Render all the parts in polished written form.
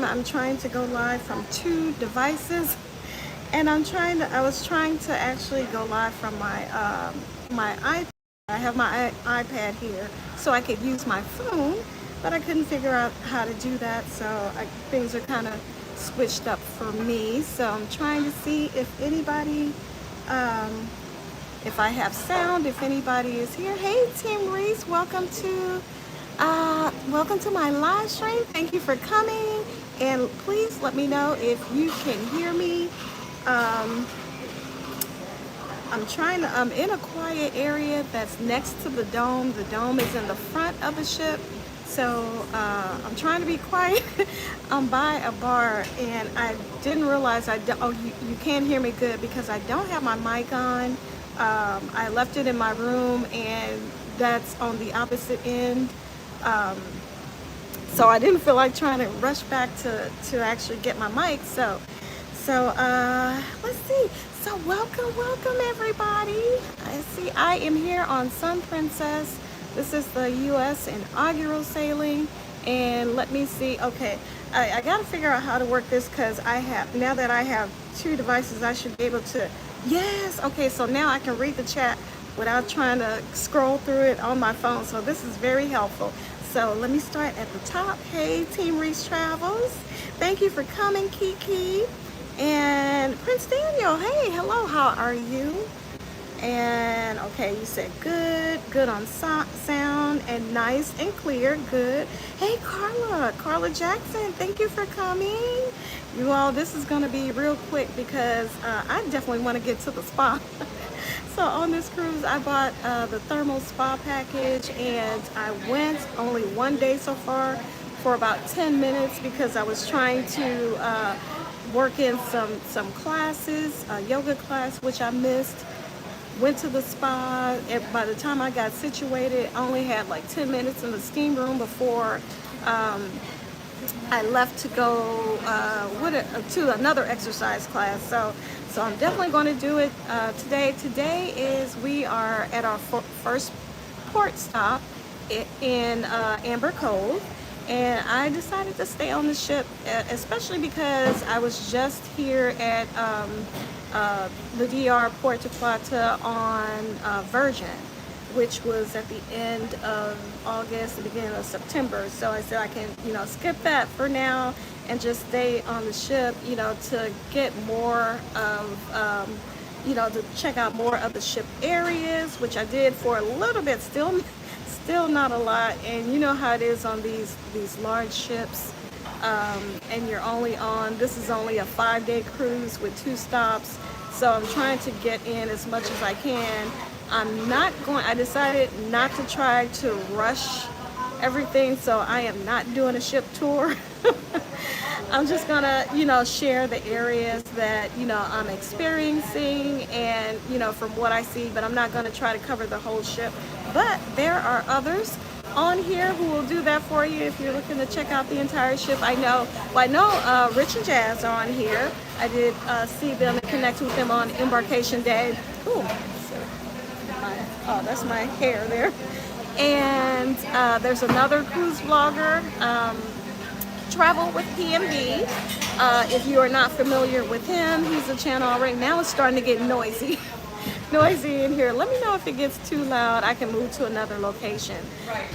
I'm trying to go live from 2 devices, and I was trying to actually go live from my my iPad. I have my iPad here, so I could use my phone, but I couldn't figure out how to do that. So things are kind of switched up for me. So I'm trying to see if anybody, if I have sound, if anybody is here. Hey, Team Reese, welcome to my live stream. Thank you for coming, and please let me know if you can hear me. I'm in a quiet area that's next to the dome. The dome is in the front of the ship, so I'm trying to be quiet. I'm by a bar, and I didn't realize you can't hear me good because I don't have my mic on. I left it in my room, and that's on the opposite end. So I didn't feel like trying to rush back to actually get my mic. So let's see. So welcome everybody. I see I am here on Sun Princess. This is the U.S. inaugural sailing, and let me see. Okay, I got to figure out how to work this because now that I have 2 devices, I should be able to. Yes. Okay. So now I can read the chat without trying to scroll through it on my phone. So this is very helpful. So let me start at the top. Hey, Team Reese Travels. Thank you for coming, Kiki. And Prince Daniel, hey, hello, how are you? And okay, you said good on sound, and nice and clear, good. Hey, Carla Jackson, thank you for coming. You all, this is gonna be real quick because I definitely wanna get to the spa. So on this cruise, I bought the thermal spa package, and I went only 1 day so far for about 10 minutes because I was trying to work in some classes, a yoga class, which I missed. Went to the spa, and by the time I got situated, I only had like 10 minutes in the steam room before I left to go to another exercise class. So I'm definitely going to do it today. Today we are at our first port stop in Amber Cove. And I decided to stay on the ship, especially because I was just here at the DR Puerto Plata on Virgin, which was at the end of August, the beginning of September. So I said I can, skip that for now and just stay on the ship, to get more of, to check out more of the ship areas, which I did for a little bit, still not a lot. And you know how it is on these large ships, and this is only a 5-day cruise with 2 stops, so I'm trying to get in as much as I can. I decided not to try to rush everything, so I am not doing a ship tour. I'm just gonna, share the areas that, I'm experiencing and, from what I see, but I'm not gonna try to cover the whole ship. But there are others on here who will do that for you if you're looking to check out the entire ship. I know Rich and Jazz are on here. I did see them and connect with them on Embarkation Day. Ooh, that's my hair there. And there's another cruise vlogger, Travel with PMB. If you are not familiar with him, he's a channel already. Now it's starting to get noisy in here. Let me know if it gets too loud. I can move to another location.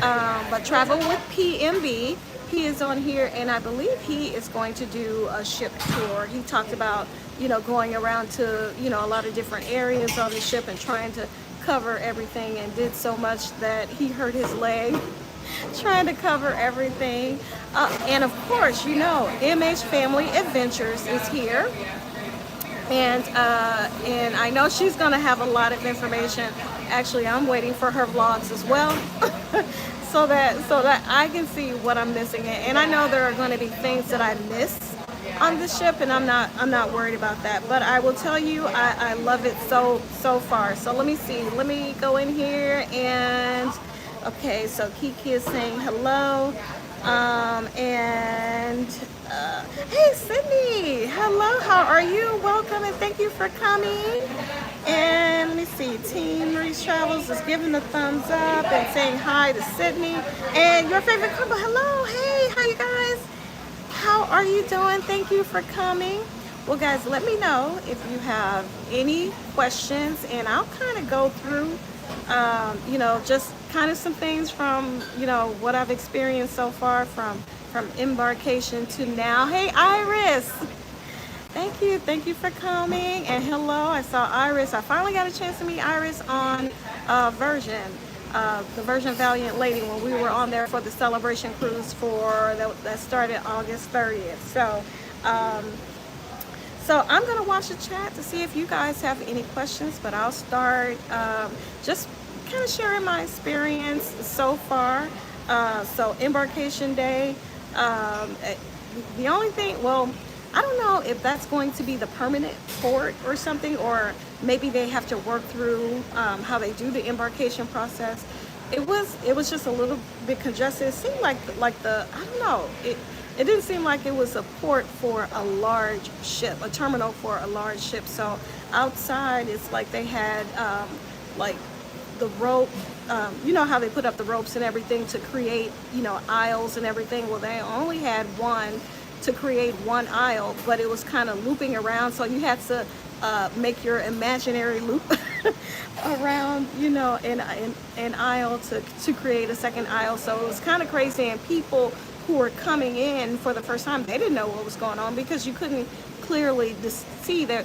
But Travel with PMB, he is on here, and I believe he is going to do a ship tour. He talked about, going around to, a lot of different areas on the ship and trying to cover everything, and did so much that he hurt his leg trying to cover everything. And of course, MH Family Adventures is here. And I know she's gonna have a lot of information. Actually, I'm waiting for her vlogs as well, so that I can see what I'm missing. And I know there are going to be things that I miss on the ship, and I'm not worried about that. But I will tell you, I love it so far. So let me see. Let me go in here and okay. So Kiki is saying hello. Hey Sydney, hello, how are you? Welcome and thank you for coming. And let me see, Team Reese Travels is giving the thumbs up and saying hi to Sydney. And your favorite couple, hello, hey, how you guys? how are you doing? Thank you for coming. Well, guys, let me know if you have any questions, and I'll kind of go through, you know, just kind of some things from, you know, what I've experienced so far from embarkation to now. Hey, Iris. Thank you for coming, and hello. I saw Iris. I finally got a chance to meet Iris on Version, the Version Valiant Lady, when we were on there for the celebration cruise for that started August 30th. So I'm gonna watch the chat to see if you guys have any questions, but I'll start just kind of sharing my experience so far. So embarkation day. The only thing, well, I don't know if that's going to be the permanent port or something, or maybe they have to work through how they do the embarkation process. It was just a little bit congested. It seemed like the, I don't know, it didn't seem like it was a port for a large ship, a terminal for a large ship. So outside, it's like they had like the rope, you know how they put up the ropes and everything to create, you know, aisles and everything. Well, they only had one to create one aisle, but it was kind of looping around, so you had to make your imaginary loop around, you know, an aisle to create a second aisle. So it was kind of crazy, and people who were coming in for the first time, they didn't know what was going on, because you couldn't clearly see that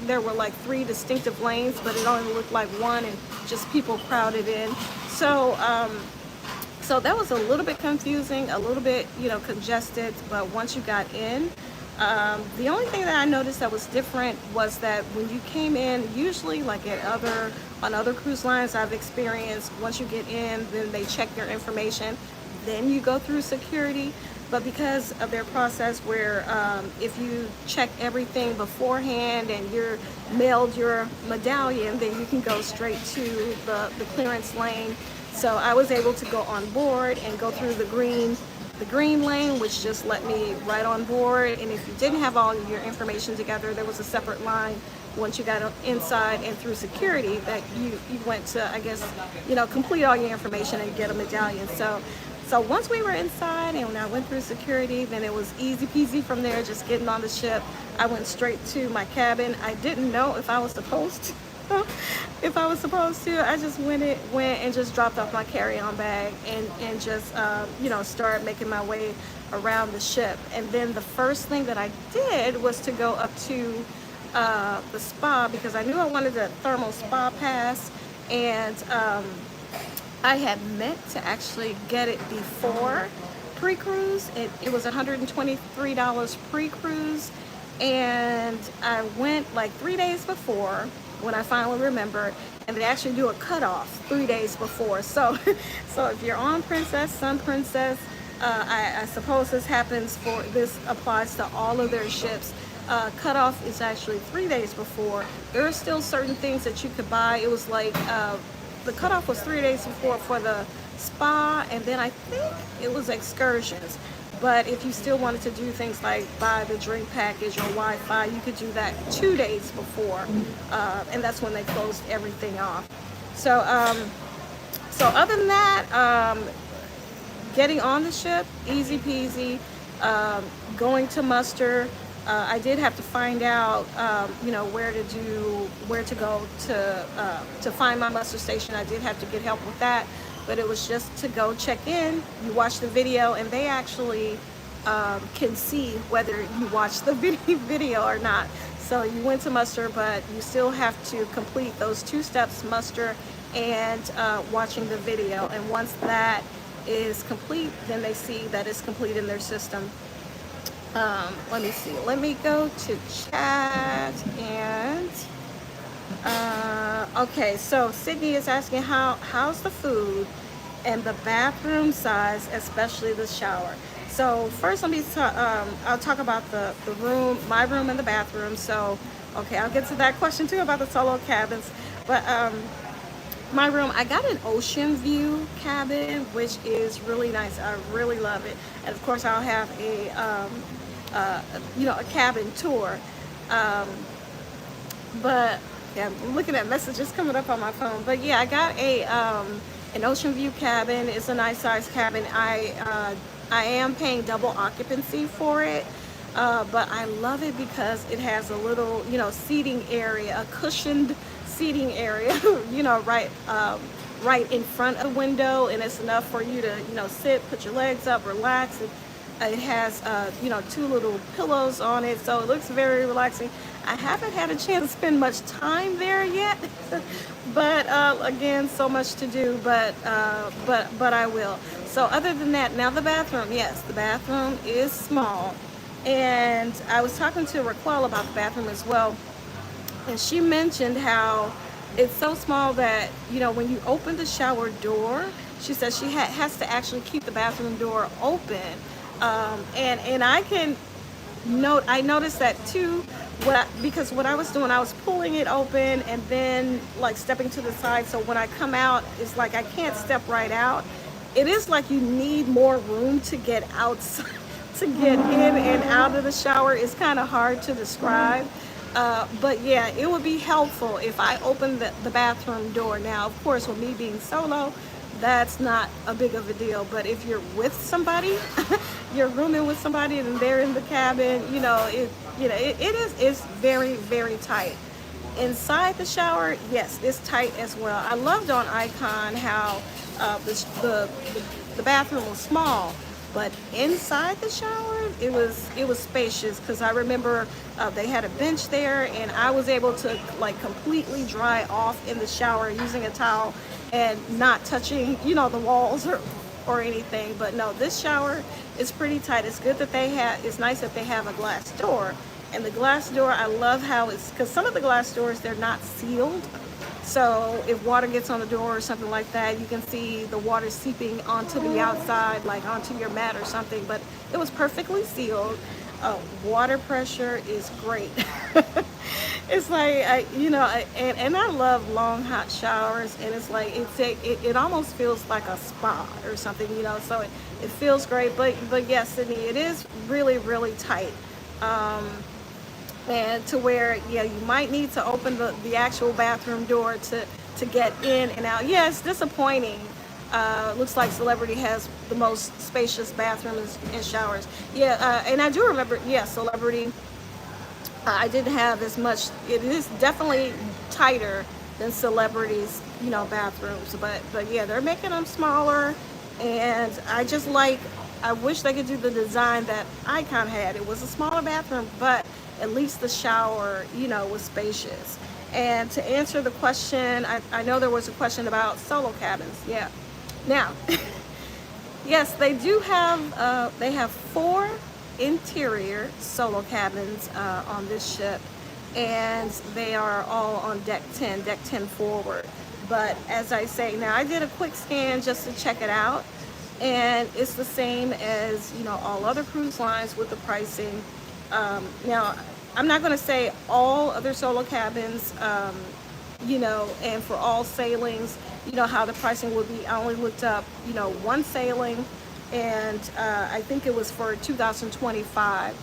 there were like 3 distinctive lanes, but it only looked like one, and just people crowded in. So that was a little bit confusing, a little bit, you know, congested. But once you got in, the only thing that I noticed that was different was that when you came in, usually like on other cruise lines I've experienced, once you get in, then they check your information, then you go through security. But because of their process where if you check everything beforehand and you're mailed your medallion, then you can go straight to the clearance lane. So I was able to go on board and go through the green lane, which just let me right on board. And if you didn't have all of your information together, there was a separate line once you got inside and through security that you went to, I guess, you know, complete all your information and get a medallion. So once we were inside and when I went through security, then it was easy peasy from there, just getting on the ship. I went straight to my cabin. I didn't know if I was supposed to. I just went and just dropped off my carry-on bag and just you know, started making my way around the ship. And then the first thing that I did was to go up to the spa, because I knew I wanted a thermal spa pass, and I had meant to actually get it before pre-cruise. It was $123 pre-cruise, and I went like 3 days before when I finally remembered, and they actually do a cutoff 3 days before. So if you're on Princess, Sun Princess, I suppose this applies to all of their ships. Cutoff is actually 3 days before. There are still certain things that you could buy. It was like the cutoff was 3 days before for the spa, and then I think it was excursions. But if you still wanted to do things like buy the drink package or Wi-Fi, you could do that 2 days before, and that's when they closed everything off. So other than that, getting on the ship, easy peasy. Going to muster, I did have to find out, you know, where to go to find my muster station. I did have to get help with that. But it was just to go check in. You watch the video, and they actually can see whether you watch the video or not. So you went to muster, but you still have to complete those 2 steps, muster and watching the video. And once that is complete, then they see that it's complete in their system. Let me see. Let me go to chat and... okay, so Sydney is asking how's the food and the bathroom size, especially the shower. So first, let me I'll talk about the room, my room and the bathroom. So okay, I'll get to that question too about the solo cabins. But my room, I got an ocean view cabin, which is really nice. I really love it. And of course, I'll have a you know, a cabin tour. But yeah, I'm looking at messages coming up on my phone. But yeah, I got an ocean view cabin. It's a nice size cabin. I I am paying double occupancy for it, but I love it because it has a little, seating area, a cushioned seating area, right in front of the window, and it's enough for you to, sit, put your legs up, relax. And it has, two little pillows on it, so it looks very relaxing. I haven't had a chance to spend much time there yet, but again, so much to do. But I will. So other than that, now the bathroom. Yes, the bathroom is small, and I was talking to Raquel about the bathroom as well, and she mentioned how it's so small that when you open the shower door, she says she has to actually keep the bathroom door open, and I noticed that too. Because what I was doing, I was pulling it open and then like stepping to the side. So when I come out, it's like I can't step right out. It is like you need more room to get outside, to get in and out of the shower. It's kind of hard to describe. But yeah, it would be helpful if I opened the bathroom door. Now, of course, with me being solo, that's not a big of a deal. But if you're with somebody, you're rooming with somebody and they're in the cabin, it's very, very tight. Inside the shower, yes, it's tight as well. I loved on Icon how the bathroom was small, but inside the shower, it was spacious, because I remember they had a bench there, and I was able to like completely dry off in the shower using a towel and not touching, the walls or anything. But no, this shower is pretty tight. It's good that it's nice that they have a glass door. And the glass door, I love how because some of the glass doors, they're not sealed. So if water gets on the door or something like that, you can see the water seeping onto the outside, like onto your mat or something. But it was perfectly sealed. Water pressure is great. It's like, and I love long hot showers, and it's like it almost feels like a spa or something, so it feels great. But yes, Sydney, it is really, really tight. And to where, yeah, you might need to open the actual bathroom door to get in and out. Yeah, it's disappointing. Looks like Celebrity has the most spacious bathrooms and showers. Yeah, and I do remember, yeah, Celebrity, I didn't have as much. It is definitely tighter than Celebrity's, bathrooms. But yeah, they're making them smaller, and I wish they could do the design that Icon had. It was a smaller bathroom, but at least the shower, was spacious. And to answer the question, I know there was a question about solo cabins. Yeah. Now, yes, they do have, they have 4 interior solo cabins on this ship, and they are all on deck 10 forward. But as I say, now I did a quick scan just to check it out, and it's the same as all other cruise lines with the pricing. Now I'm not going to say all other solo cabins, and for all sailings, how the pricing would be. I only looked up one sailing, and I think it was for 2025,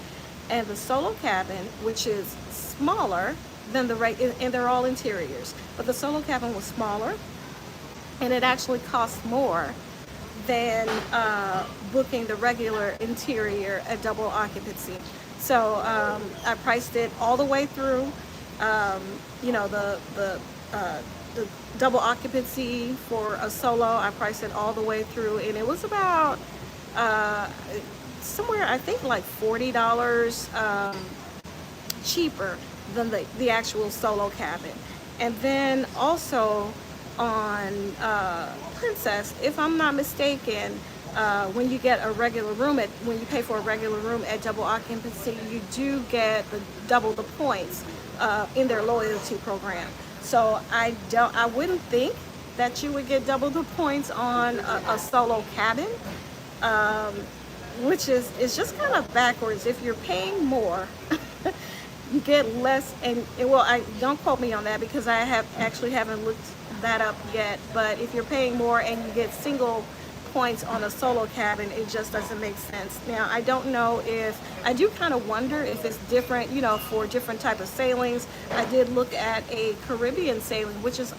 and the solo cabin, which is smaller than the rate, and they're all interiors, but the solo cabin was smaller, and it actually cost more than booking the regular interior at double occupancy. So I priced it all the way through, the double occupancy for a solo. I priced it all the way through, and it was about somewhere, I think, like $40 cheaper than the actual solo cabin. And then also on Princess, if I'm not mistaken, when you get a regular room when you pay for a regular room at double occupancy, you do get double the points in their loyalty program. So I wouldn't think that you would get double the points on a solo cabin, which is just kind of backwards. If you're paying more, you get less. And well, I don't quote me on that, because I haven't looked that up yet. But if you're paying more and you get single points on a solo cabin, it just doesn't make sense. Now, I don't know I do kind of wonder if it's different, for different type of sailings. I did look at a Caribbean sailing, which is,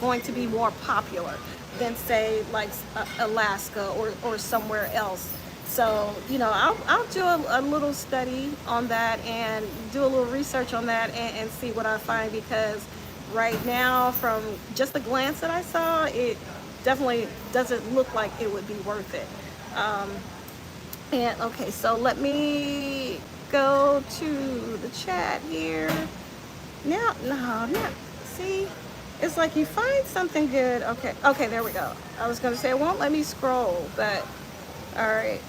going to be more popular than, say, like Alaska or somewhere else. So, I'll do a little study on that and do a little research on that and see what I find, because right now, from just the glance that I saw, it definitely doesn't look like it would be worth it. Um, and okay, so let me go to the chat here. Now, no, not, see, it's like you find something good. Okay, there we go. I was gonna say it won't let me scroll, but all right.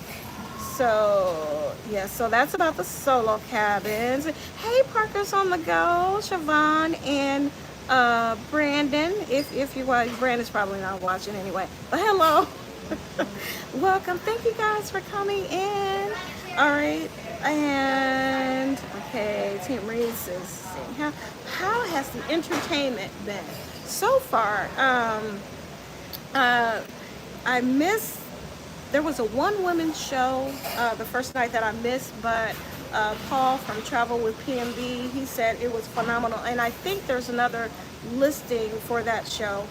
So yeah, so that's about the solo cabins. Hey, Parker's on the go. Siobhan and Brandon. If you watch, Brandon's probably not watching anyway. But hello, welcome. Thank you guys for coming in. All right, and okay, Team Reese is saying how has the entertainment been so far? I missed. There was a one-woman show the first night that I missed, but Paul from Travel with PMB, he said it was phenomenal, and I think there's another listing for that show,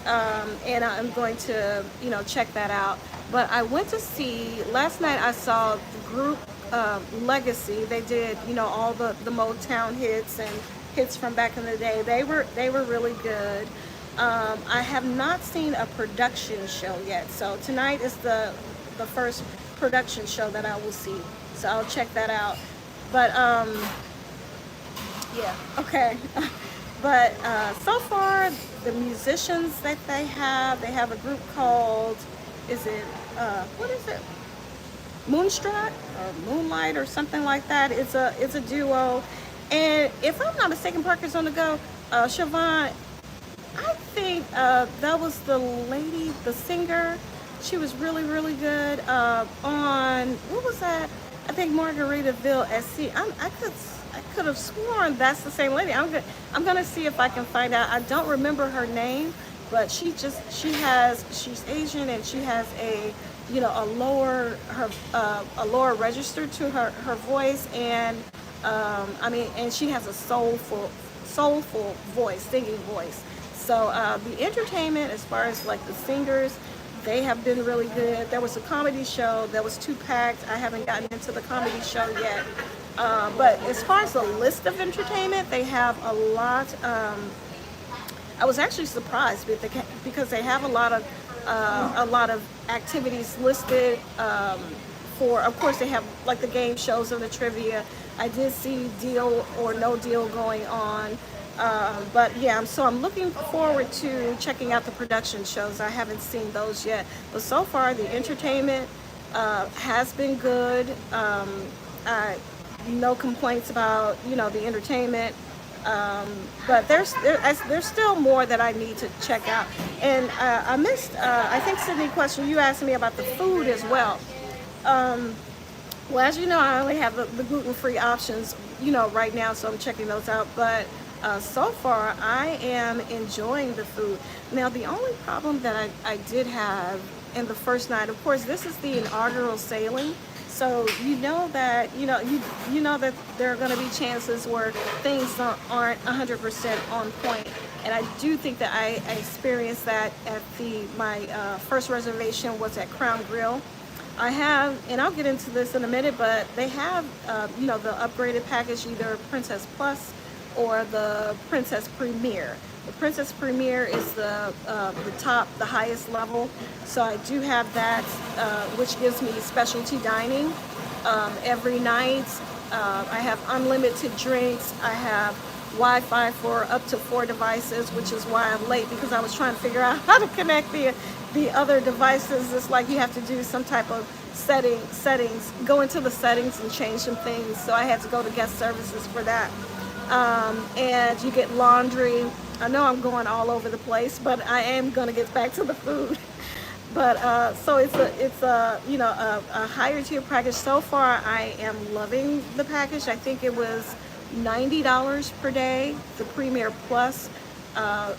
and I'm going to check that out. But I went to see last night. I saw the group Legacy. They did all the Motown hits and hits from back in the day. They were really good. I have not seen a production show yet, so tonight is the first production show that I will see, so I'll check that out. But yeah, okay. But so far, the musicians that they have a group called, is it what is it, Moonstruck or Moonlight or something like that. It's a duo, and if I'm not mistaken, Parker's on the go. Siobhan, I think that was the lady, the singer. She was really, really good on, what was that? I think Margaritaville SC. I could have sworn that's the same lady. I'm gonna see if I can find out. I don't remember her name, but she's Asian, and she has a a lower register to her voice, and and she has a soulful voice, singing voice. So the entertainment, as far as like the singers, they have been really good. There was a comedy show that was 2-packed. I haven't gotten into the comedy show yet. But as far as the list of entertainment, they have a lot. I was actually surprised because they have a lot of activities listed. For, of course, they have like the game shows and the trivia. I did see Deal or No Deal going on. But yeah, so I'm looking forward to checking out the production shows. I haven't seen those yet, but so far the entertainment has been good. No complaints about the entertainment, but there's still more that I need to check out. And I missed, I think, Sydney, question you asked me about the food as well. Well, as you know, I only have the gluten-free options right now, so I'm checking those out. But so far, I am enjoying the food. Now, the only problem that I did have in the first night, of course, this is the inaugural sailing, so you know that there are going to be chances where things aren't 100% on point, and I do think that I experienced that at my first reservation was at Crown Grill. I have, and I'll get into this in a minute, but they have the upgraded package, either Princess Plus or the Princess Premier. The Princess Premier is the top, the highest level. So I do have that, which gives me specialty dining every night. I have unlimited drinks. I have Wi-Fi for up to 4 devices, which is why I'm late, because I was trying to figure out how to connect the other devices. It's like you have to do some type of settings, go into the settings and change some things. So I had to go to guest services for that. And you get laundry. I know I'm going all over the place, but I am going to get back to the food. But so it's a higher tier package. So far, I am loving the package. I think it was $90 per day. The Premier Plus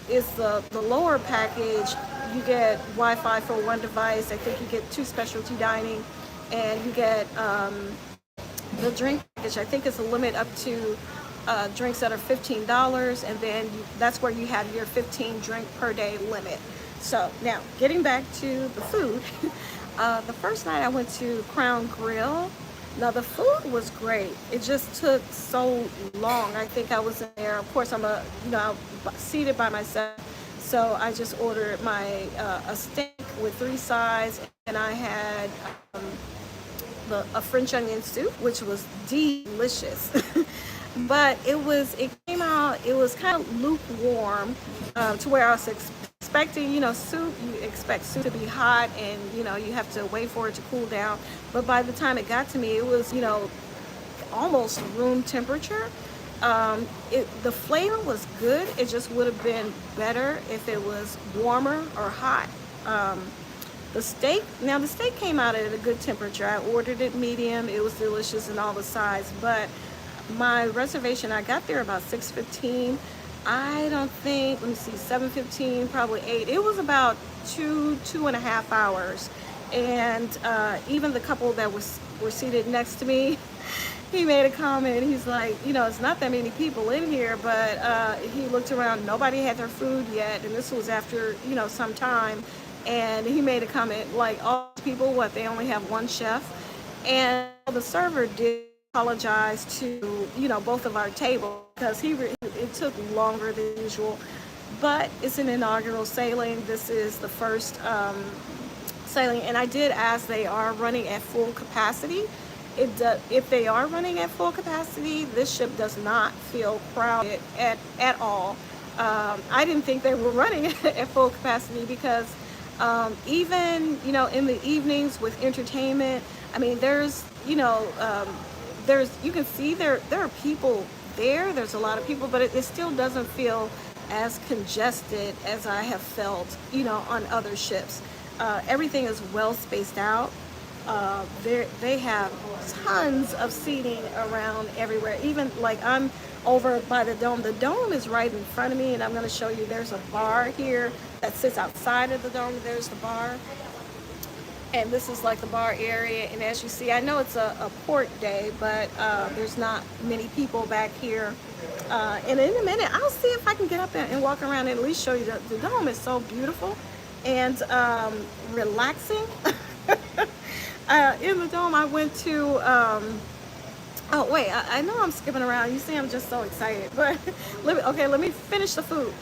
is the lower package. You get Wi-Fi for 1 device. I think you get 2 specialty dining, and you get the drink package. I think it's a limit up to drinks that are $15, and then that's where you have your 15 drink per day limit. So now, getting back to the food, The first night I went to Crown Grill. Now the food was great. It just took so long. I think I was in there. Of course, I'm seated by myself, so I just ordered my a steak with 3 sides, and I had a French onion soup, which was delicious. But it came out, it was kind of lukewarm, to where I was expecting, soup, you expect soup to be hot, and, you have to wait for it to cool down. But by the time it got to me, it was, almost room temperature. The flavor was good. It just would have been better if it was warmer or hot. The steak came out at a good temperature. I ordered it medium. It was delicious in all the sides, but my reservation, I got there about 6:15. I don't think, let me see, 7:15, probably 8. It was about 2.5 hours. And even the couple that were seated next to me, he made a comment. He's like, it's not that many people in here, but he looked around. Nobody had their food yet, and this was after, some time. And he made a comment like, all these people, they only have one chef. And the server did apologize to, both of our tables, because it took longer than usual. But it's an inaugural sailing. This is the first sailing, and I did ask, they are running at full capacity. If they are running at full capacity, this ship does not feel crowded at all. I didn't think they were running at full capacity, because even, in the evenings with entertainment, I mean, you can see there are people there. There's a lot of people, but it still doesn't feel as congested as I have felt, on other ships. Everything is well spaced out. They have tons of seating around everywhere. Even like I'm over by the dome. The dome is right in front of me, and I'm going to show you. There's a bar here that sits outside of the dome. There's the bar. And this is like the bar area. And as you see, I know it's a port day, but there's not many people back here. And in a minute, I'll see if I can get up there and walk around and at least show you. The dome is so beautiful and relaxing. In the dome, I went to, oh wait, I know I'm skipping around. You see, I'm just so excited. But let me finish the food.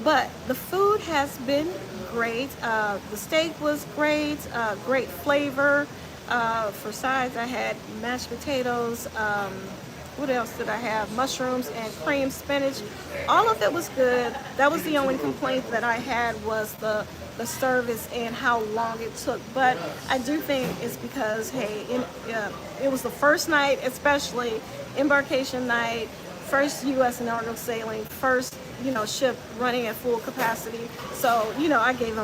But the food has been great. The steak was great, great flavor. For sides, I had mashed potatoes. What else did I have? Mushrooms and cream spinach. All of it was good. That was the only complaint that I had, was the service and how long it took. But I do think it's because, hey, it was the first night, especially embarkation night, first U.S. inaugural sailing, first ship running at full capacity. So I give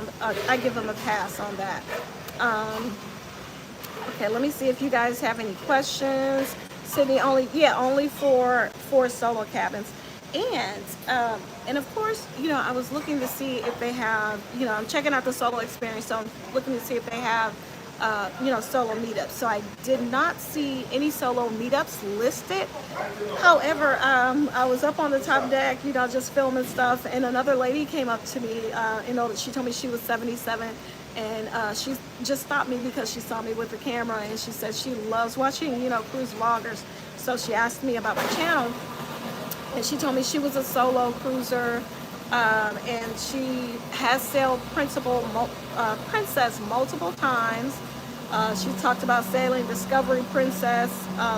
them a pass on that. Okay, let me see if you guys have any questions. Sydney, only for solo cabins. And of course, I was looking to see if they have, I'm checking out the solo experience, so I'm looking to see if they have, solo meetups. So I did not see any solo meetups listed. However, I was up on the top deck, just filming stuff, and another lady came up to me, she told me she was 77, and she just stopped me because she saw me with the camera, and she said she loves watching, cruise vloggers. So she asked me about my channel, and she told me she was a solo cruiser, and she has sailed Princess multiple times. She talked about sailing Discovery Princess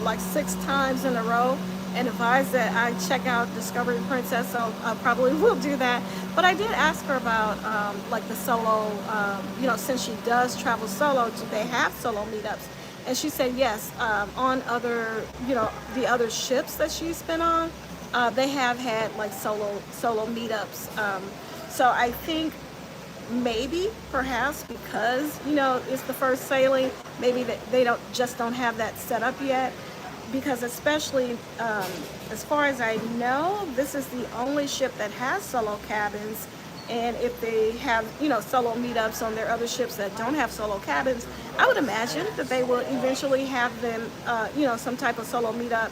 like 6 times in a row, and advised that I check out Discovery Princess, so I probably will do that. But I did ask her about like the solo, since she does travel solo, do they have solo meetups? And she said yes, on other, the other ships that she's been on, they have had like solo meetups. So I think maybe, perhaps, because it's the first sailing, maybe they don't have that set up yet. Because especially as far as I know, this is the only ship that has solo cabins. And if they have, solo meetups on their other ships that don't have solo cabins, I would imagine that they will eventually have them, some type of solo meetup,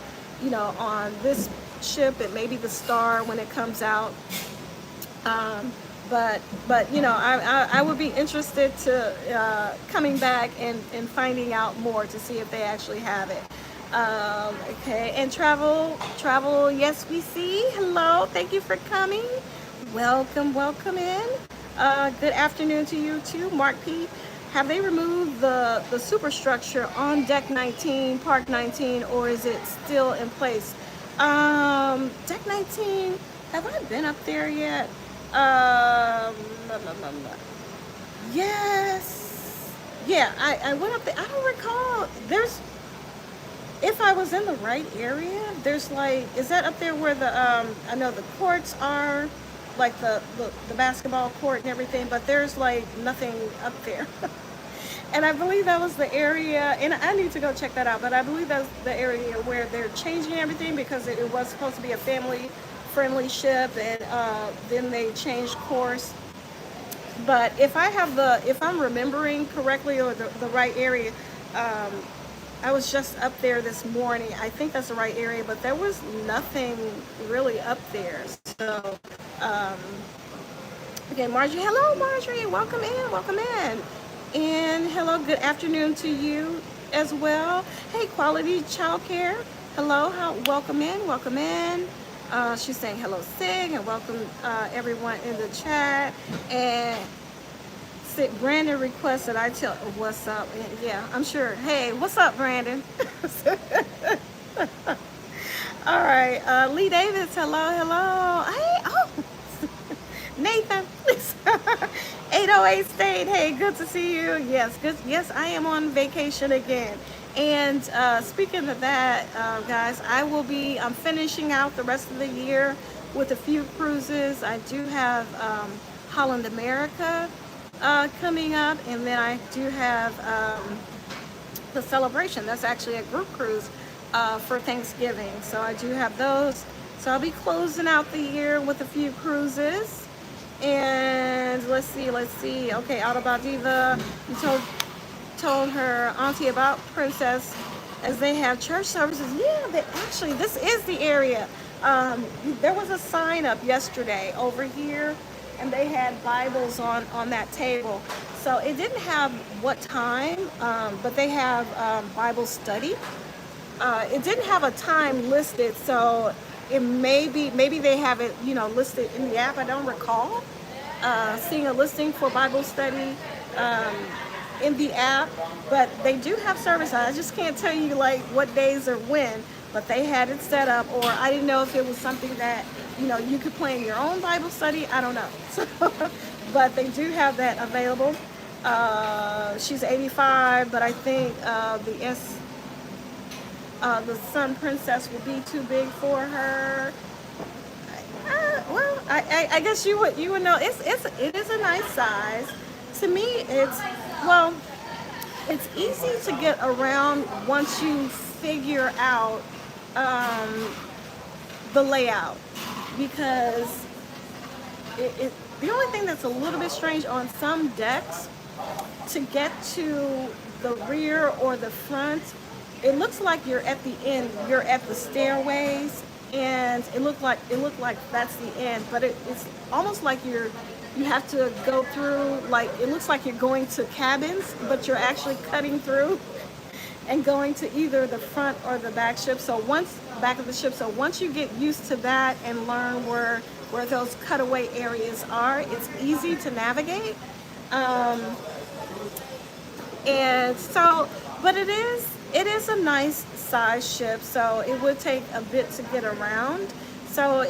on this ship, and maybe the Star when it comes out. but you know, I would be interested to coming back and finding out more to see if they actually have it. Okay, and travel, yes, we see. Hello, thank you for coming. Welcome in. Good afternoon to you too, Mark P. Have they removed the superstructure on deck 19, park 19, or is it still in place? Deck 19, have I been up there yet? Blah, blah, blah, blah. Yes. Yeah, I went up there. I don't recall. There's, if I was in the right area, there's like, is that up there where the, I know the courts are, like the basketball court and everything, but there's like nothing up there. And I believe that was the area, and I need to go check that out, but I believe that's the area where they're changing everything because it was supposed to be a family-friendly ship, and then they changed course. But if I'm remembering correctly, or the right area, I was just up there this morning. I think that's the right area, but there was nothing really up there. So, okay, Marjorie, hello, Marjorie, welcome in. And hello, good afternoon to you as well. Hey, Quality Childcare, hello, welcome in. She's saying hello, Sig, and welcome everyone in the chat. And Brandon requests that I tell what's up. And yeah, I'm sure. Hey, what's up, Brandon? All right, Lee Davis, hello. Hey, oh, Nathan, please. 808 State, hey, good to see you. Yes, good. Yes, I am on vacation again. And speaking of that, guys, I'm finishing out the rest of the year with a few cruises. I do have Holland America coming up, and then I do have the Celebration. That's actually a group cruise for Thanksgiving. So I do have those. So I'll be closing out the year with a few cruises. And let's see. Okay, Autobot Diva, you told her auntie about Princess, as they have church services. Yeah, this is the area. There was a sign up yesterday over here, and they had Bibles on that table. So it didn't have what time, but they have Bible study. It didn't have a time listed, so it maybe they have it, listed in the app. I don't recall seeing a listing for Bible study in the app, but they do have service. I just can't tell you like what days or when, but they had it set up, or I didn't know if it was something that you could plan your own Bible study. I don't know. So, but they do have that available. She's 85, but I think the Sun Princess will be too big for her. Well, I guess you would know. It is a nice size. To me, it's easy to get around once you figure out the layout, because the only thing that's a little bit strange on some decks, to get to the rear or the front, it looks like you're at the end, you're at the stairways, and it looked like that's the end, but it's almost like you have to go through, like it looks like you're going to cabins, but you're actually cutting through and going to either the front or the back ship. So back of the ship. So once you get used to that and learn where those cutaway areas are, it's easy to navigate. And so, but it is a nice size ship, so it would take a bit to get around. So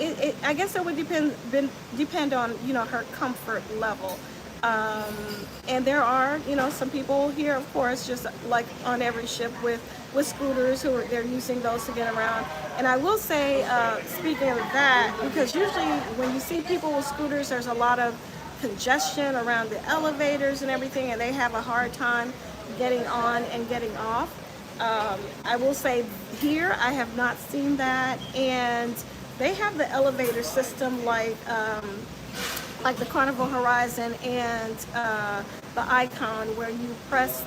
I guess it would depend on her comfort level. And there are some people here, of course, just like on every ship with scooters they're using those to get around. And I will say, speaking of that, because usually when you see people with scooters, there's a lot of congestion around the elevators and everything, and they have a hard time getting on and getting off. I will say here I have not seen that, and they have the elevator system like the Carnival Horizon and the the icon where you press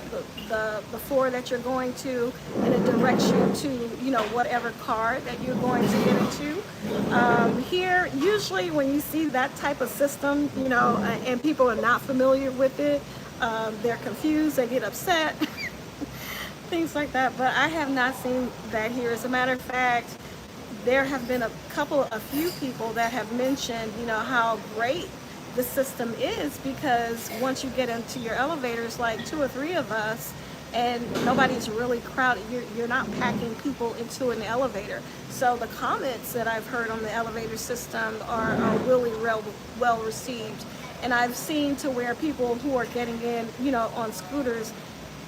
the floor that you're going to, and it directs you to, you know, whatever car that you're going to get into. Here, usually when you see that type of system, you know, and people are not familiar with it, they're confused, they get upset, things like that. But I have not seen that here. As a matter of fact, there have been a few people that have mentioned, you know, how great the system is, because once you get into your elevators, like 2 or 3 of us, and nobody's really crowded, you're not packing people into an elevator. So the comments that I've heard on the elevator system are really well received. And I've seen to where people who are getting in, you know, on scooters,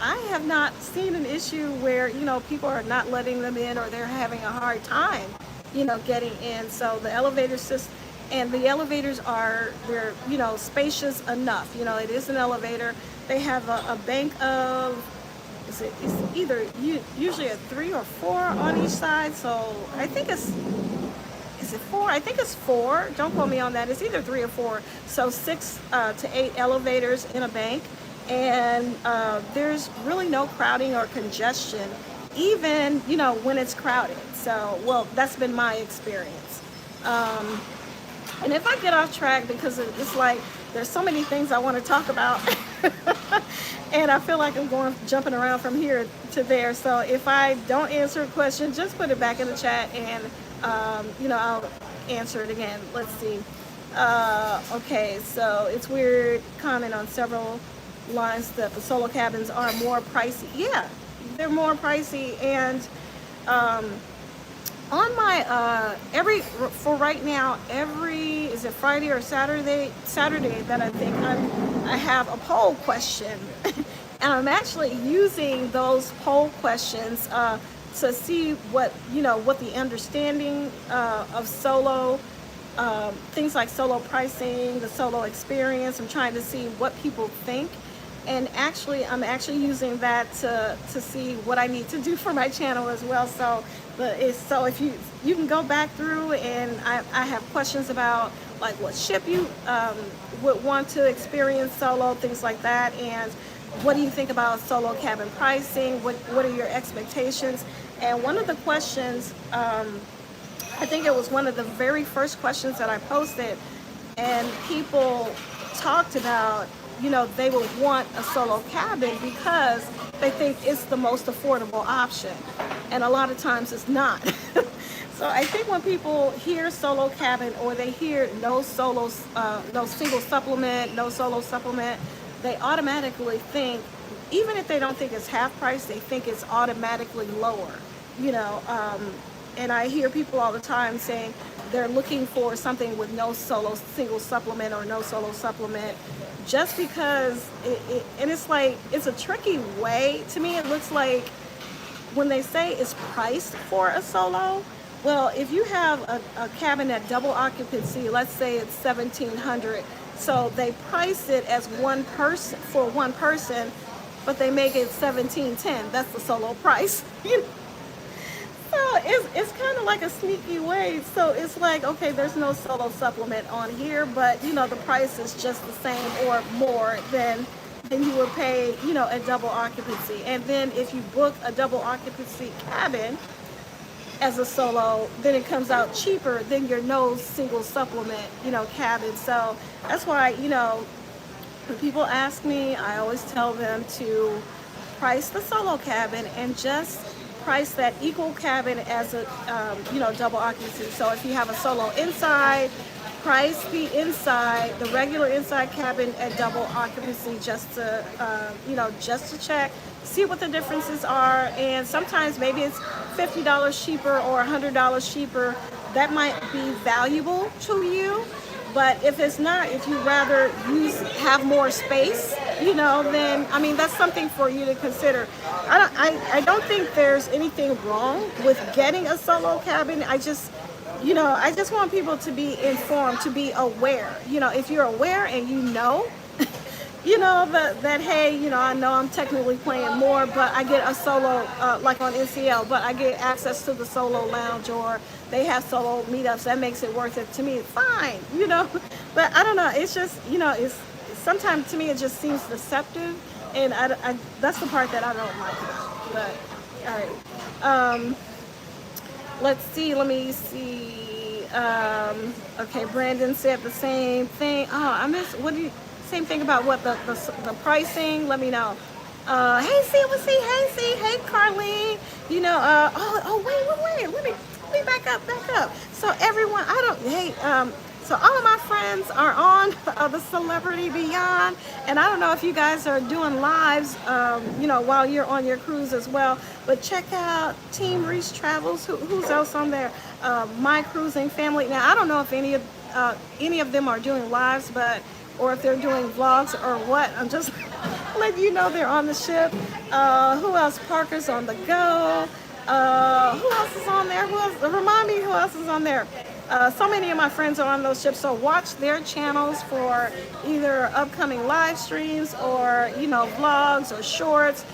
I have not seen an issue where, you know, people are not letting them in or they're having a hard time, you know, getting in. So the elevator system, and the elevators they're, you know, spacious enough. You know, it is an elevator. They have a bank of, it's either usually a 3 or 4 on each side. So I think is it 4? I think it's 4. Don't quote me on that. It's either 3 or 4. So 6 to 8 elevators in a bank. And there's really no crowding or congestion, even, you know, when it's crowded. So, well, that's been my experience. And if I get off track, because it's like there's so many things I want to talk about, and I feel like I'm jumping around from here to there. So if I don't answer a question, just put it back in the chat, and you know, I'll answer it again. Let's see. Okay, so it's weird. Comment on several lines that the solo cabins are more pricey. Yeah, they're more pricey, and on my for right now, is it Friday or Saturday that I think I have a poll question, and I'm actually using those poll questions to see what the understanding of solo, things like solo pricing, the solo experience. I'm trying to see what people think. And actually, I'm actually using that to see what I need to do for my channel as well. So if you can go back through, and I have questions about like what ship you would want to experience solo, things like that, and what do you think about solo cabin pricing? What are your expectations? And one of the questions, I think it was one of the very first questions that I posted, and people talked about, you know, they would want a solo cabin because they think it's the most affordable option, and a lot of times it's not. So I think when people hear solo cabin, or they hear no single supplement, no solo supplement, they automatically think, even if they don't think it's half price, they think it's automatically lower, you know. And I hear people all the time saying they're looking for something with no single supplement or no solo supplement, just because and it's like, it's a tricky way. To me, it looks like when they say it's priced for a solo, well, if you have a cabin at double occupancy, let's say it's $1,700, so they price it as one person, but they make it $1,710. That's the solo price. So it's kind of like a sneaky way. So it's like, okay, there's no solo supplement on here, but you know, the price is just the same or more than you would pay, you know, at double occupancy. And then if you book a double occupancy cabin as a solo, then it comes out cheaper than your no single supplement, you know, cabin. So that's why, you know, when people ask me, I always tell them to price the solo cabin and just price that equal cabin as a you know, double occupancy. So if you have a solo inside, price the inside, the regular inside cabin at double occupancy, just to you know, just to check, see what the differences are. And sometimes maybe it's $50 cheaper or $100 cheaper. That might be valuable to you. But if it's not, if you rather have more space, you know, then, I mean, that's something for you to consider. I don't think there's anything wrong with getting a solo cabin. I just want people to be informed, to be aware. You know, if you're aware and you know, you know, that hey, you know, I know I'm technically paying more, but I get a solo, like on NCL, but I get access to the solo lounge, or they have solo meetups, that makes it worth it to me. Fine, you know. But I don't know, it's just, you know, it's sometimes to me it just seems deceptive, and that's the part that I don't like about it. But all right, let's see. Let me see. Okay, Brandon said the same thing. Oh, I missed. What do you? Same thing about what the pricing. Let me know. Hey, see, we'll see. Hey, see. Hey, Carlene. You know. Wait. Let me back up. So everyone, so all of my friends are on the Celebrity Beyond, and I don't know if you guys are doing lives, while you're on your cruise as well. But check out Team Reese Travels. Who's else on there? My Cruising Family. Now I don't know if any of them are doing lives, or if they're doing vlogs or what. I'm just letting you know they're on the ship. Who else? Parker's on the go. Who else is on there? Remind me who else is on there. So many of my friends are on those ships, so watch their channels for either upcoming live streams or vlogs or shorts.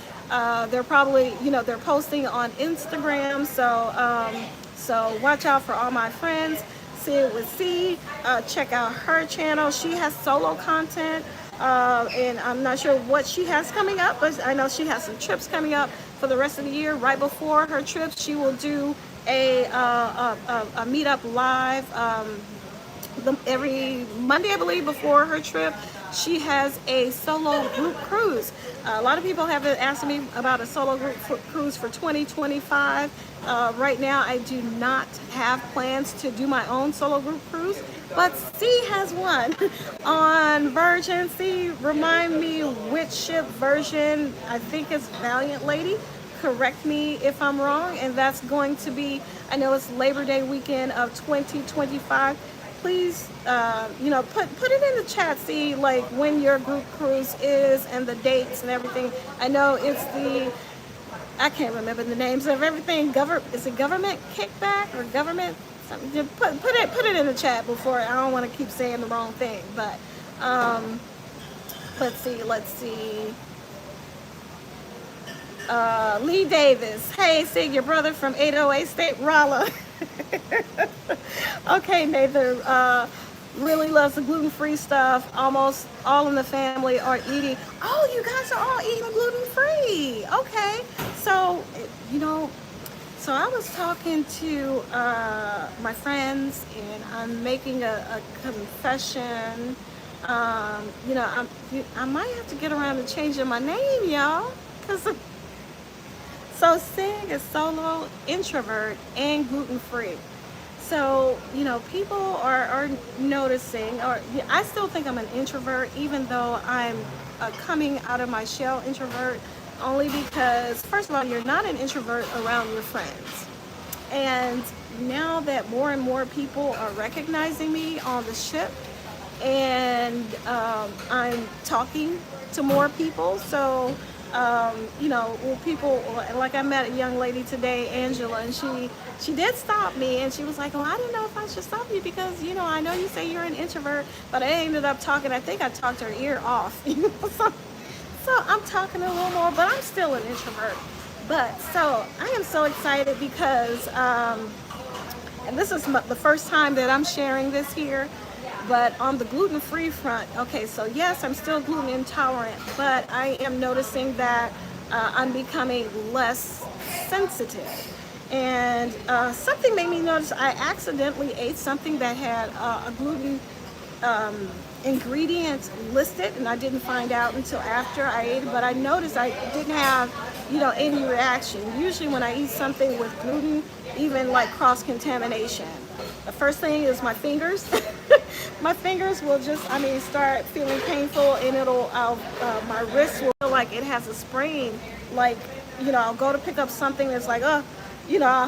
They're probably they're posting on Instagram, so watch out for all my friends. See it with C. Check out her channel. She has solo content, and I'm not sure what she has coming up, but I know she has some trips coming up for the rest of the year. Right before her trips, she will do a meetup live every Monday, I believe, before her trip. She has a solo group cruise. A lot of people have been asking me about a solo group cruise for 2025. Right now, I do not have plans to do my own solo group cruise, but C has one on Virgin. C, remind me which ship. Virgin, I think it's Valiant Lady. Correct me if I'm wrong. And that's going to be, I know it's Labor Day weekend of 2025. Please, put it in the chat. See, like when your group cruise is and the dates and everything. I know it's I can't remember the names of everything. Is it government kickback or government something? Just put it in the chat before. I don't want to keep saying the wrong thing. But let's see. Lee Davis. Hey, Sig, your brother from 808 State, Rolla. Okay, Nathan. Really loves the gluten-free stuff. Almost all in the family are eating. Oh, you guys are all eating gluten-free. Okay. So, so I was talking to my friends, and I'm making a confession. I might have to get around to changing my name, y'all. So Sig is solo, introvert, and gluten-free. So, people are noticing, or I still think I'm an introvert, even though I'm coming out of my shell introvert, only because, first of all, you're not an introvert around your friends. And now that more and more people are recognizing me on the ship, and I'm talking to more people, so people, like I met a young lady today, Angela, and she did stop me, and she was like, oh, I didn't know if I should stop you because, I know you say you're an introvert, but I ended up talking, I think I talked her ear off, so I'm talking a little more, but I'm still an introvert. But, so, I am so excited because, and this is the first time that I'm sharing this here, but on the gluten-free front, okay, so yes, I'm still gluten intolerant, but I am noticing that I'm becoming less sensitive. And something made me notice I accidentally ate something that had a gluten ingredient listed, and I didn't find out until after I ate it, but I noticed I didn't have, any reaction. Usually when I eat something with gluten, even like cross-contamination, the first thing is my fingers. My fingers will just, start feeling painful, and my wrist will feel like it has a sprain. Like, I'll go to pick up something that's like, I'll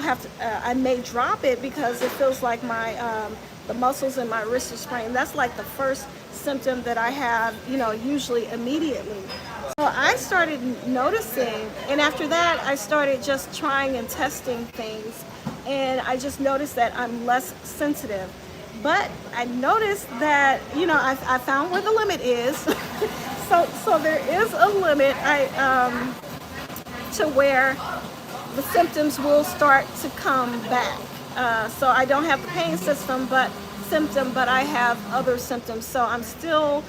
have to, I may drop it because it feels like the muscles in my wrist are sprained. That's like the first symptom that I have, usually immediately. So I started noticing, and after that, I started just trying and testing things, and I just noticed that I'm less sensitive. But I noticed that, I found where the limit is. so there is a limit to where the symptoms will start to come back. So I don't have the pain symptom, but I have other symptoms. So I'm still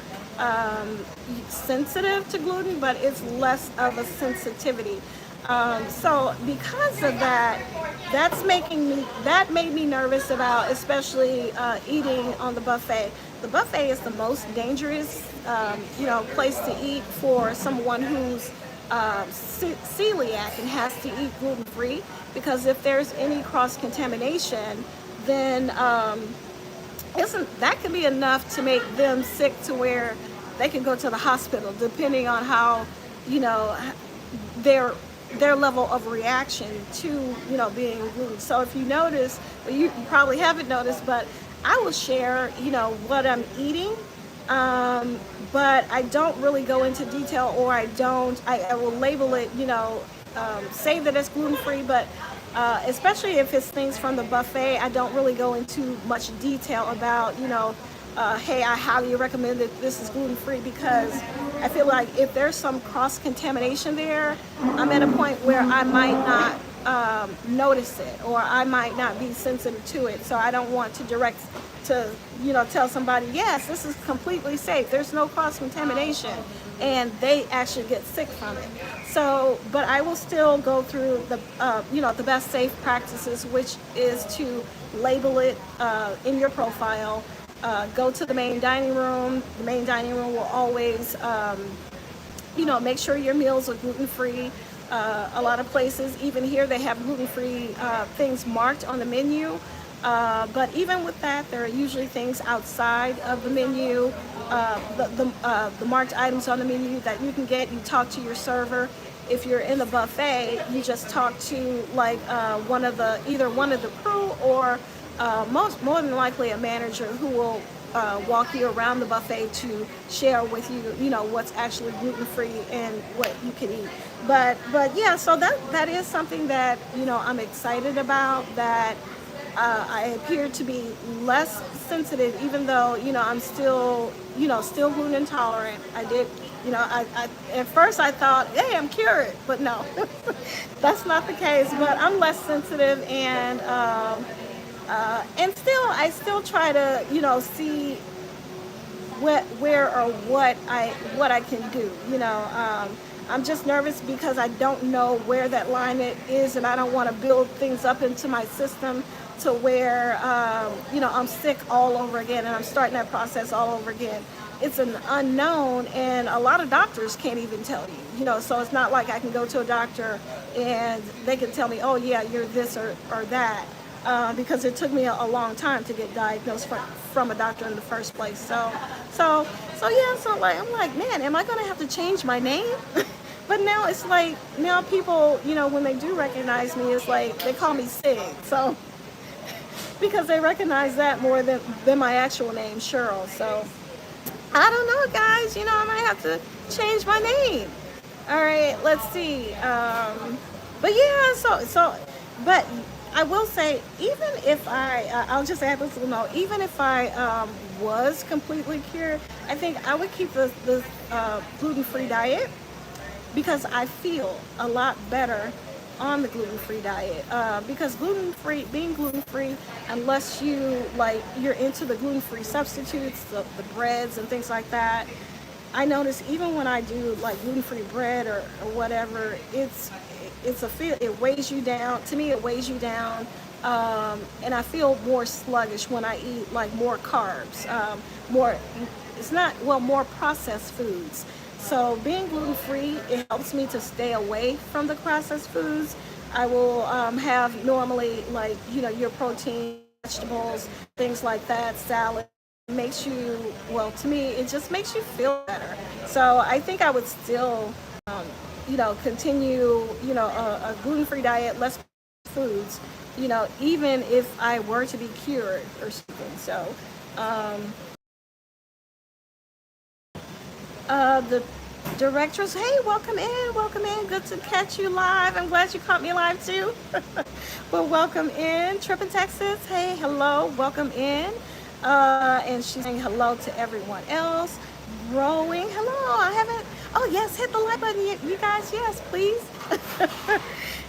sensitive to gluten, but it's less of a sensitivity. So because of that, that made me nervous about especially eating on the buffet. The buffet is the most dangerous, place to eat for someone who's celiac and has to eat gluten-free, because if there's any cross-contamination, then isn't that could be enough to make them sick to where they can go to the hospital, depending on how, you know, their level of reaction to, being gluten. So if you notice, well, you probably haven't noticed, but I will share, what I'm eating, but I don't really go into detail, or I will label it, say that it's gluten-free, but especially if it's things from the buffet, I don't really go into much detail about, hey, I highly recommend that this is gluten-free, because I feel like if there's some cross-contamination there, I'm at a point where I might not notice it, or I might not be sensitive to it. So I don't want to tell somebody, yes, this is completely safe, there's no cross-contamination, and they actually get sick from it. So, but I will still go through the best safe practices, which is to label it in your profile. Go to the main dining room. The main dining room will always, make sure your meals are gluten-free. A lot of places, even here, they have gluten-free things marked on the menu. But even with that, there are usually things outside of the menu, the marked items on the menu that you can get. You talk to your server. If you're in the buffet, you just talk to either one of the crew, or more than likely a manager, who will walk you around the buffet to share with you, what's actually gluten-free and what you can eat. But yeah, so that is something that, I'm excited about, that I appear to be less sensitive, even though, I'm still gluten intolerant. I did, I at first I thought, hey, I'm cured, but no, that's not the case. But I'm less sensitive, and I still try to, see where or what I can do. I'm just nervous because I don't know where that line is, and I don't want to build things up into my system to where I'm sick all over again, and I'm starting that process all over again. It's an unknown, and a lot of doctors can't even tell you. So it's not like I can go to a doctor and they can tell me, oh yeah, you're this or that. Because it took me a long time to get diagnosed from a doctor in the first place. So like, I'm like, man, am I gonna have to change my name? But now it's like, now people, when they do recognize me, it's like they call me Sig. So because they recognize that more than my actual name, Cheryl. So I don't know, guys. I might have to change my name. All right, let's see. But yeah, but I will say, even if I'll just add this little note, even if I was completely cured, I think I would keep the gluten-free diet, because I feel a lot better on the gluten-free diet. Because being gluten-free, unless you're into the gluten-free substitutes, the breads and things like that, I notice even when I do like gluten-free bread or whatever, it weighs you down. To me, it weighs you down, and I feel more sluggish when I eat like more carbs, more processed foods. So being gluten-free, it helps me to stay away from the processed foods. I will have normally, like, your protein, vegetables, things like that, salad. Makes you, to me, it just makes you feel better. So I think I would still continue, a gluten-free diet, less foods, even if I were to be cured or something. So, the directress, hey, welcome in. Good to catch you live. I'm glad you caught me live too. Well, welcome in, Trip in Texas. Hey, hello, welcome in. And she's saying hello to everyone else. Growing, hello. Oh yes, hit the like button, you guys. Yes, please.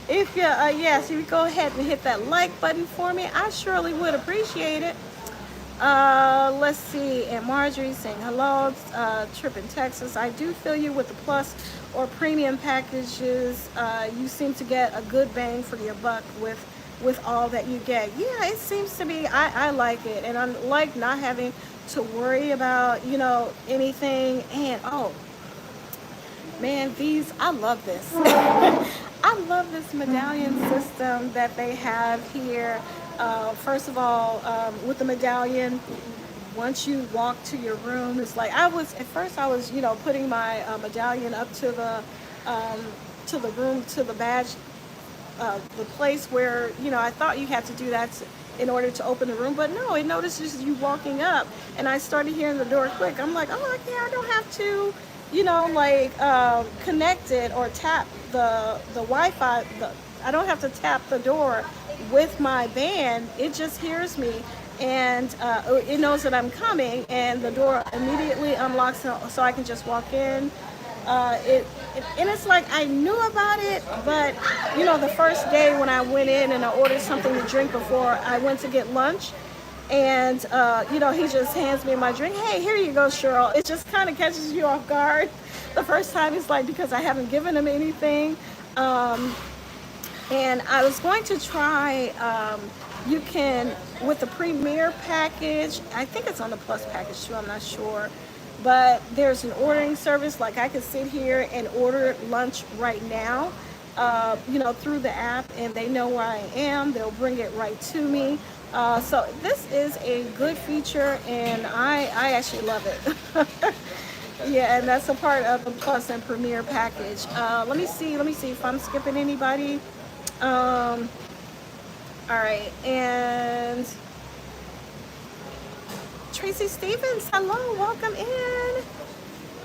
If you go ahead and hit that like button for me, I surely would appreciate it. Let's see. And Marjorie saying hello. Trip in Texas. I do feel you with the plus or premium packages. You seem to get a good bang for your buck with all that you get. Yeah, it seems to be. I like it, and I like not having to worry about anything. And oh man, I love this. I love this medallion system that they have here. First of all, with the medallion, once you walk to your room, it's like at first I was putting my medallion up to the room, to the badge, the place where I thought you had to do that in order to open the room, but no, it notices you walking up, and I started hearing the door click. I'm like, oh, okay, I don't have to connect it or tap the Wi-Fi. I don't have to tap the door with my band. It just hears me, and it knows that I'm coming, and the door immediately unlocks so I can just walk in. And it's like I knew about it, but the first day when I went in and I ordered something to drink before I went to get lunch, and he just hands me my drink. Hey, here you go, Cheryl. It just kind of catches you off guard the first time. It's like, because I haven't given him anything. And I was going to try, you can, with the Premier package, I think it's on the Plus package too, I'm not sure. But there's an ordering service, like I could sit here and order lunch right now, through the app, and they know where I am. They'll bring it right to me. So this is a good feature, and I actually love it. Yeah, and that's a part of the Plus and Premier package. Let me see if I'm skipping anybody. All right, and Tracy Stevens, hello, welcome in.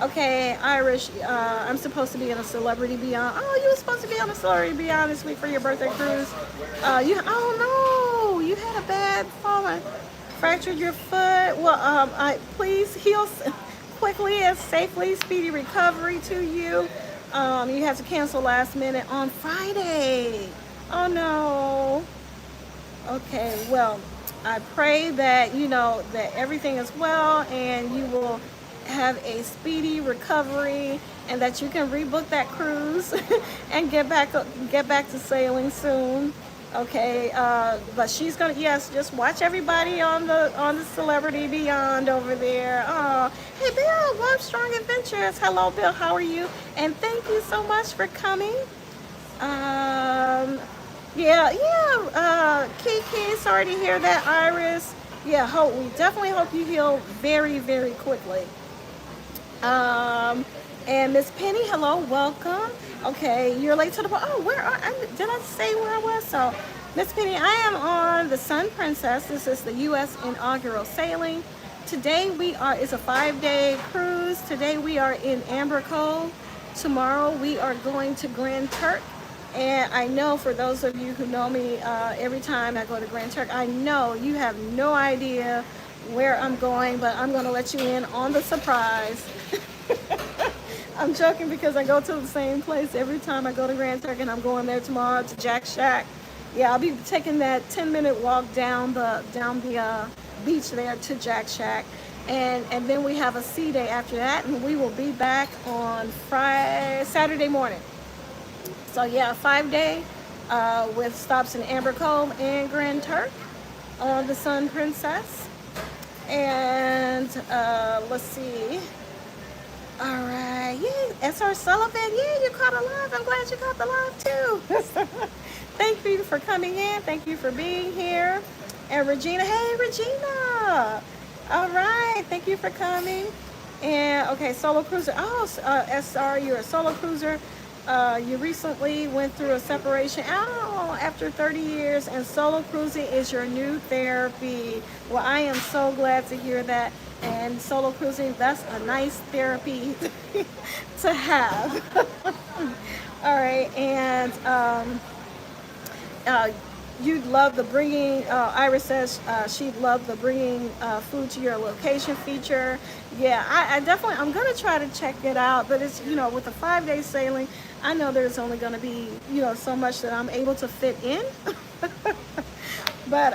Okay, Irish, I'm supposed to be on a Celebrity Beyond. Oh, you were supposed to be on a Celebrity Beyond this week for your birthday cruise. Oh no, you had a bad fall and fractured your foot. Well, please heal quickly and safely, speedy recovery to you. You have to cancel last minute on Friday. Oh no. Okay, well, I pray that that everything is well and you will have a speedy recovery, and that you can rebook that cruise and get back to sailing soon. Okay, but she's gonna, yes, just watch everybody on the Celebrity Beyond over there. Oh, hey Bill, Love Strong Adventures. Hello Bill, how are you? And thank you so much for coming. Kiki, sorry to hear that, Iris. Yeah, we definitely hope you heal very, very quickly. And Miss Penny, hello, welcome. Okay, you're late to the did I say where I was? So, Miss Penny, I am on the Sun Princess. This is the U.S. inaugural sailing. Today it's a 5-day cruise. Today we are in Amber Cove. Tomorrow we are going to Grand Turk. And I know, for those of you who know me, every time I go to Grand Turk, I know you have no idea where I'm going, but I'm going to let you in on the surprise. I'm joking, because I go to the same place every time I go to Grand Turk, and I'm going there tomorrow to Jack Shack. Yeah, I'll be taking that 10-minute walk down the beach there to Jack Shack. And then we have a sea day after that, and we will be back on Saturday morning. So yeah, 5-day with stops in Amber Cove and Grand Turk on the Sun Princess. And let's see. All right, yay, SR Sullivan, yeah, you caught a live. I'm glad you caught the live too. Thank you for coming in. Thank you for being here. And Regina, hey Regina. All right, thank you for coming. And okay, solo cruiser. Oh, SR, you're a solo cruiser. You recently went through a separation after 30 years, and solo cruising is your new therapy. Well, I am so glad to hear that. And solo cruising, that's a nice therapy to have. All right, and you'd love the bringing, Iris says she'd love the bringing food to your location feature. Yeah, I definitely, I'm going to try to check it out, but it's, with the 5-day sailing, I know there's only going to be, so much that I'm able to fit in. But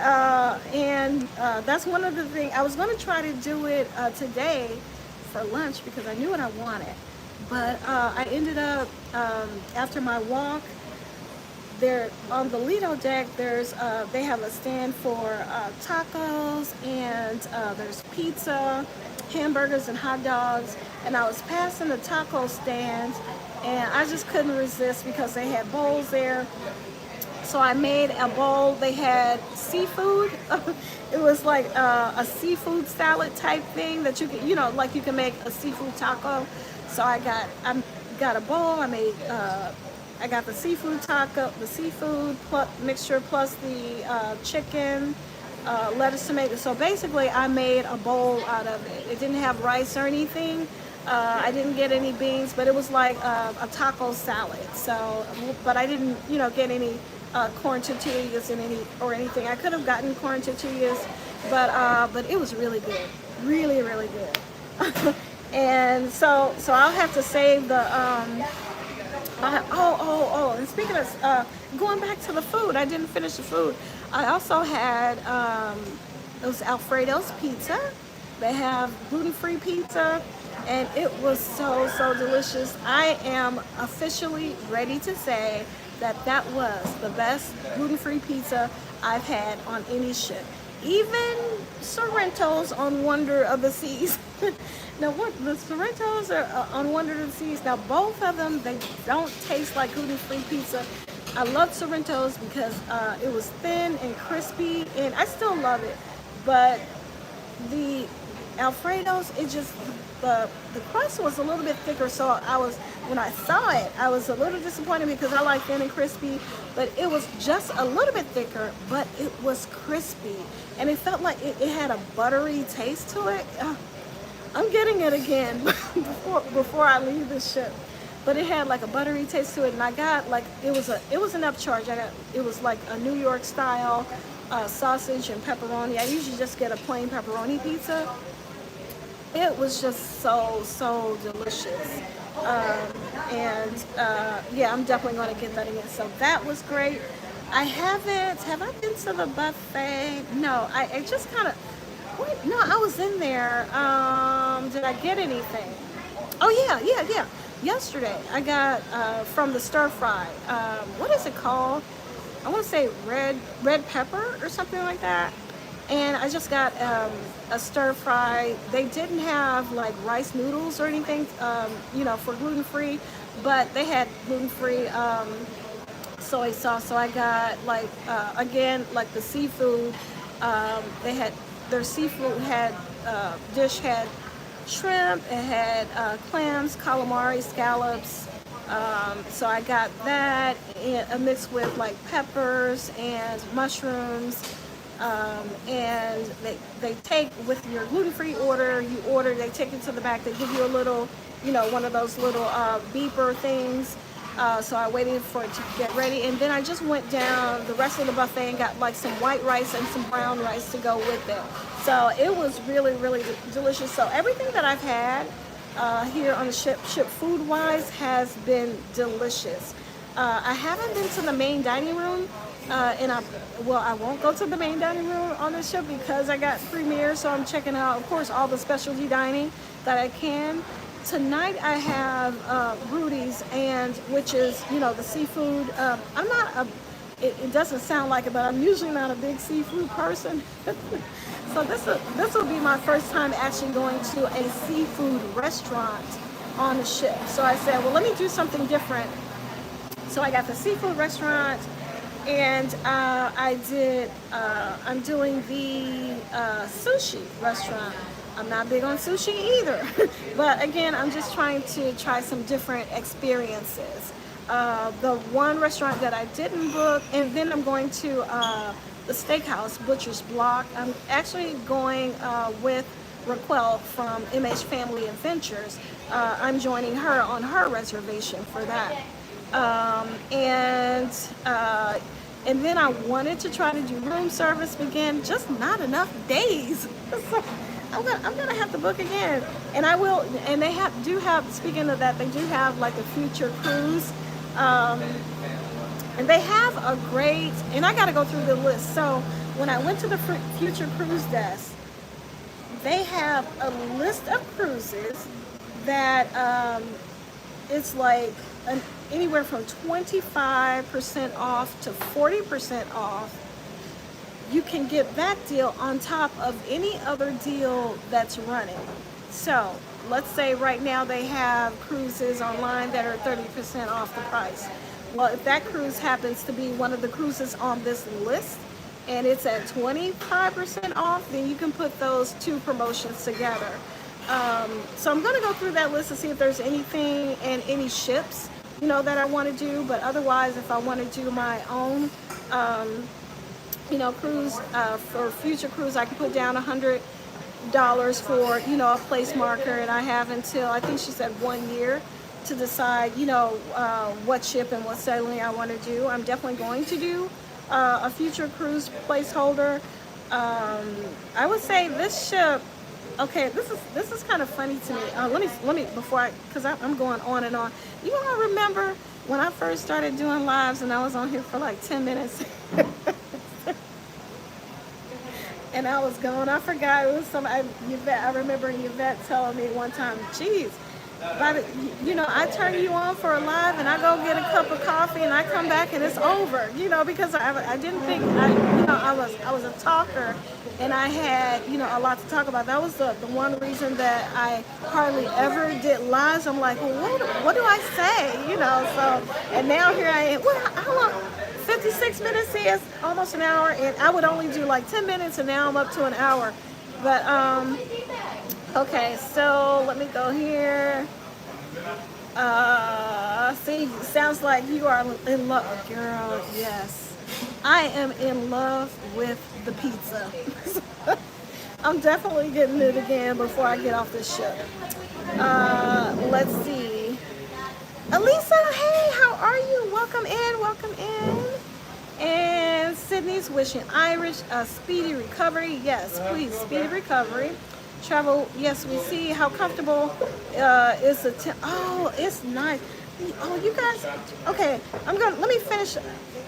that's one of the things I was going to try to do it today for lunch because I knew what I wanted. But I ended up after my walk there on the Lido deck. They have a stand for tacos, and there's pizza, hamburgers, and hot dogs. And I was passing the taco stand, and I just couldn't resist because they had bowls there. So I made a bowl. They had seafood. It was like a seafood salad type thing that you can, like you can make a seafood taco. So I got a bowl. I got the seafood taco, the seafood mixture plus the chicken, lettuce, tomato. So basically, I made a bowl out of it. It didn't have rice or anything. I didn't get any beans, but it was like a taco salad. So, but I didn't, get any corn tortillas and anything. I could have gotten corn tortillas, but it was really good, really, really good. And so I'll have to save the. And speaking of going back to the food, I didn't finish the food. I also had those Alfredo's pizza. They have gluten-free pizza, and it was so delicious. I am officially ready to say that was the best gluten-free pizza I've had on any ship. Even Sorrento's on Wonder of the Seas. Now, what the Sorrento's are on Wonder of the Seas. Now, both of them, they don't taste like gluten-free pizza. I love Sorrento's because it was thin and crispy, and I still love it. But the Alfredo's, the crust was a little bit thicker, so when I saw it, I was a little disappointed because I like thin and crispy, but it was just a little bit thicker, but it was crispy, and it felt like it had a buttery taste to it. I'm getting it again before I leave this ship, but it had like a buttery taste to it, and I got like it was an upcharge. It was like a New York style sausage and pepperoni. I usually just get a plain pepperoni pizza. It was just so delicious. Yeah, I'm definitely going to get that again. So that was great. Have I been to the buffet? No, I just kind of, no, I was in there. Did I get anything? Oh yeah. Yesterday, I got from the stir fry. What is it called? I want to say red pepper or something like that. And I just got a stir fry. They didn't have like rice noodles or anything, for gluten-free, but they had gluten-free soy sauce. So I got like, again, like the seafood. Their seafood dish had shrimp, it had clams, calamari, scallops. So I got that mixed with like peppers and mushrooms. And they take with your gluten-free order, they take it to the back, they give you a little, one of those little beeper things. So I waited for it to get ready, and then I just went down the rest of the buffet and got like some white rice and some brown rice to go with it. So it was really delicious. So everything that I've had here on the ship food-wise has been delicious. I haven't been to the main dining room. I won't go to the main dining room on this ship because I got premiere, so I'm checking out, of course, all the specialty dining that I can. Tonight I have Rudy's, which is, the seafood. I'm not it doesn't sound like it, but I'm usually not a big seafood person. So this will be my first time actually going to a seafood restaurant on the ship. So I said, well, let me do something different. So I got the seafood restaurant. And I'm doing the sushi restaurant. I'm not big on sushi either. But again, I'm just trying to try some different experiences. The one restaurant that I didn't book, and then I'm going to the steakhouse, Butcher's Block. I'm actually going with Raquel from MH Family Adventures. I'm joining her on her reservation for that. And then I wanted to try to do room service, but again, just not enough days. So I'm gonna have to book again, and I will. And they do have. Speaking of that, they do have like a future cruise, and they have a great. And I got to go through the list. So when I went to the Future Cruise desk, they have a list of cruises that it's like anywhere from 25% off to 40% off. You can get that deal on top of any other deal that's running. So let's say right now they have cruises online that are 30% off the price. Well, if that cruise happens to be one of the cruises on this list and it's at 25% off, then you can put those two promotions together. So I'm going to go through that list to see if there's anything and any ships, you know, that I want to do. But otherwise, if I want to do my own, you know, cruise for Future Cruise, I can put down $100 for, you know, a place marker, and I have until, I think she said 1 year to decide, you know, what ship and what sailing I want to do. I'm definitely going to do a Future Cruise placeholder. I would say this ship. Okay, this is kind of funny to me. Let me before because I'm going on and on. You all remember when I first started doing lives and I was on here for like 10 minutes, and I was gone. I forgot it was somebody. Yvette. I remember Yvette telling me one time, "Geez, you know, I turn you on for a live and I go get a cup of coffee and I come back and it's over." You know, because I didn't think I was a talker. And I had, you know, a lot to talk about. That was the one reason that I hardly ever did lives. I'm like, well, what do I say? You know, so, and now here I am. Well, how long? 56 minutes is almost an hour. And I would only do like 10 minutes and now I'm up to an hour. But, okay, so let me go here. See, sounds like you are in love. Girl, yes. I am in love with the pizza. I'm definitely getting it again before I get off this ship. Let's see. Elisa, hey, how are you? Welcome in, welcome in. And Sydney's wishing Irish a speedy recovery. Yes, please, speedy recovery. Travel, yes, we see how comfortable is the oh, it's nice. Oh, you guys, okay, let me finish.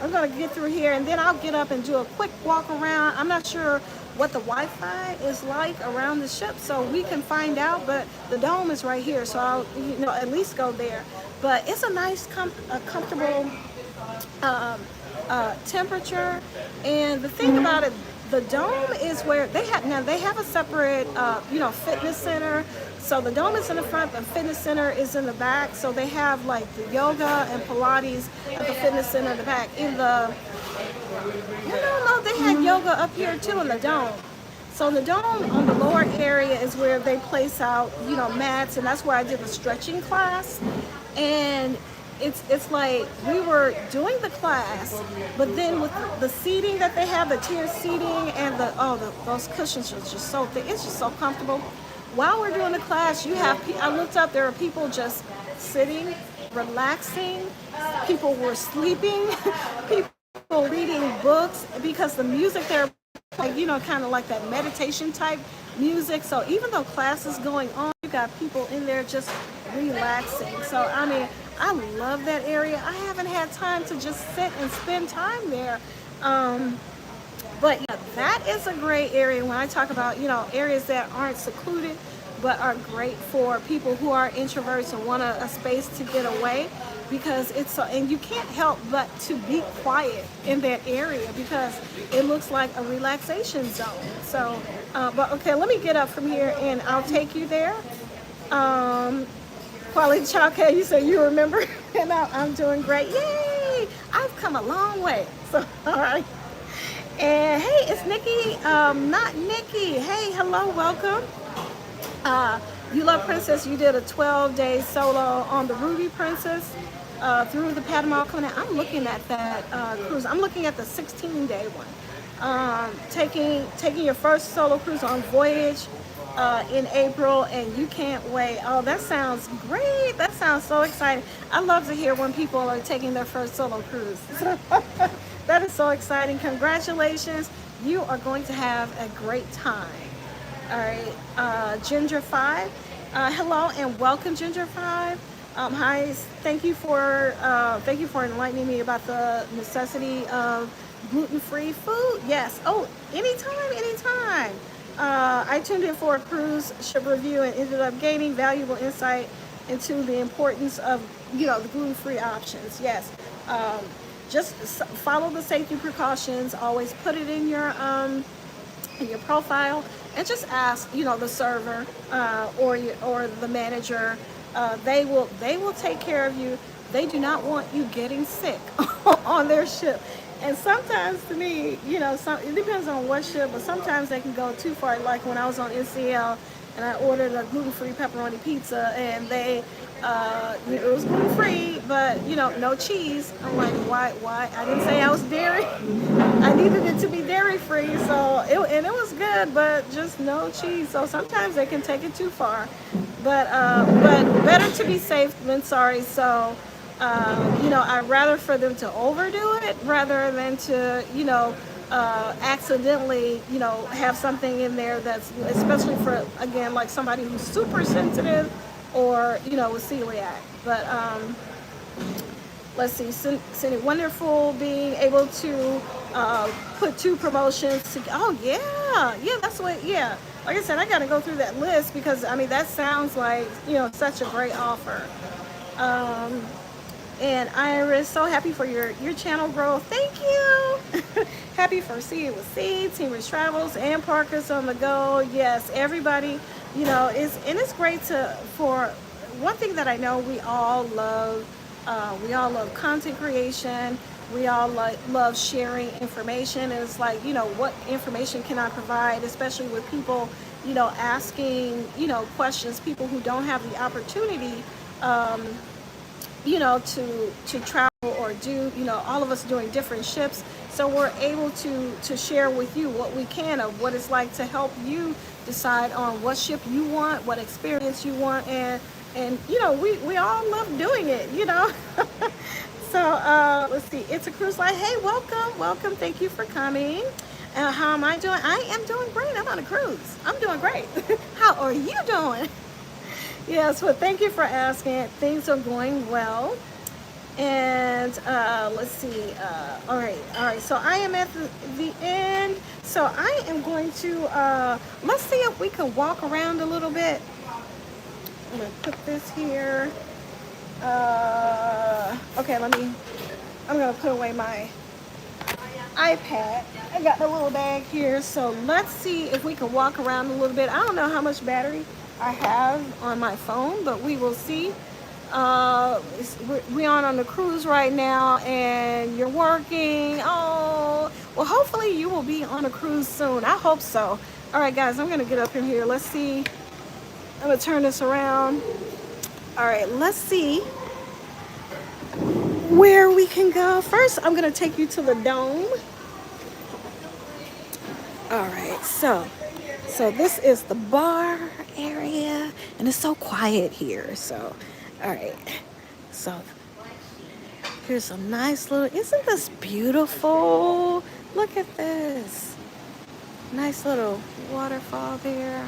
I'm gonna get through here and then I'll get up and do a quick walk around. I'm not sure what the Wi-Fi is like around the ship, so we can find out, but the dome is right here, so I'll, you know, at least go there. But it's a nice, comfortable temperature, and the thing about it, the dome is where they have a separate, you know, fitness center. So the dome is in the front, the fitness center is in the back. So they have like the yoga and Pilates at the fitness center in the back. In the, no, they had yoga up here too in the dome. So the dome on the lower area is where they place out, you know, mats, and that's where I did the stretching class. And it's like we were doing the class, but then with the seating that they have, the tier seating, and those cushions are just so thick. It's just so comfortable. While we're doing the class, I looked up, there are people just sitting, relaxing. People were sleeping. People reading books because the music there, like, you know, kind of like that meditation type music. So even though class is going on, you got people in there just relaxing. So I mean, I love that area. I haven't had time to just sit and spend time there. But yeah, that is a great area when I talk about, you know, areas that aren't secluded but are great for people who are introverts and want a space to get away, because it's so, and you can't help but to be quiet in that area because it looks like a relaxation zone. So, but okay, let me get up from here and I'll take you there. Quality childcare, you said you remember, and I'm doing great. Yay! I've come a long way. So, all right. And hey, it's Nikki, not Nikki. Hey, hello, welcome. You Love Princess, you did a 12-day solo on the Ruby Princess through the Panama Canal. I'm looking at that cruise. I'm looking at the 16-day one. Taking your first solo cruise on Voyage in April, and you can't wait. Oh, that sounds great. That sounds so exciting. I love to hear when people are taking their first solo cruise. That is so exciting. Congratulations. You are going to have a great time. All right, Ginger 5. Hello and welcome, Ginger 5. Hi, thank you for enlightening me about the necessity of gluten-free food? Yes. Oh, anytime, anytime. I tuned in for a cruise ship review and ended up gaining valuable insight into the importance of, the gluten-free options. Yes. Um, just follow the safety precautions. Always put it in your profile, and just ask, the server, or the manager. They will take care of you. They do not want you getting sick on their ship. And sometimes, to me, it depends on what ship, but sometimes they can go too far. Like when I was on NCL and I ordered a gluten-free pepperoni pizza, and it was gluten-free, but no cheese. I'm like, why? I didn't say I was dairy. I needed it to be dairy-free, and it was good, but just no cheese. So sometimes they can take it too far, but better to be safe than sorry. So I'd rather for them to overdo it rather than to, accidentally, have something in there that's, especially for, again, like somebody who's super sensitive, or, with celiac. But let's see, Cindy, wonderful being able to put two promotions together. Oh, yeah, that's what, yeah. Like I said, I got to go through that list, because, that sounds like, such a great offer. And Iris, so happy for your channel growth. Thank you. Happy for seeing with C, Team Rich Travels, and Parker's on the go. Yes, everybody, it's great for one thing that I know we all love. We all love content creation. We all love sharing information. And it's like, what information can I provide, especially with people, asking, questions, people who don't have the opportunity, to travel or do, all of us doing different ships. So we're able to share with you what we can of what it's like to help you decide on what ship you want, what experience you want, and we all love doing it, So let's see, it's a cruise line. Hey, welcome. Thank you for coming. How am I doing? I am doing great. I'm on a cruise. I'm doing great. How are you doing? Yes, well, thank you for asking. Things are going well. And let's see. All right. So I am at the end. So I am going to, let's see if we can walk around a little bit. I'm going to put this here. Okay, I'm going to put away my iPad. I got the little bag here. So let's see if we can walk around a little bit. I don't know how much battery I have on my phone, but we will see. We're on the cruise right now, and you're working. Oh, well, hopefully you will be on a cruise soon. I hope so. All right, guys, I'm going to get up in here. Let's see. I'm going to turn this around. All right, let's see where we can go. First, I'm going to take you to the dome. All right, so this is the bar area, and it's so quiet here. So, all right, so here's a nice little, isn't this beautiful? Look at this. Nice little waterfall there.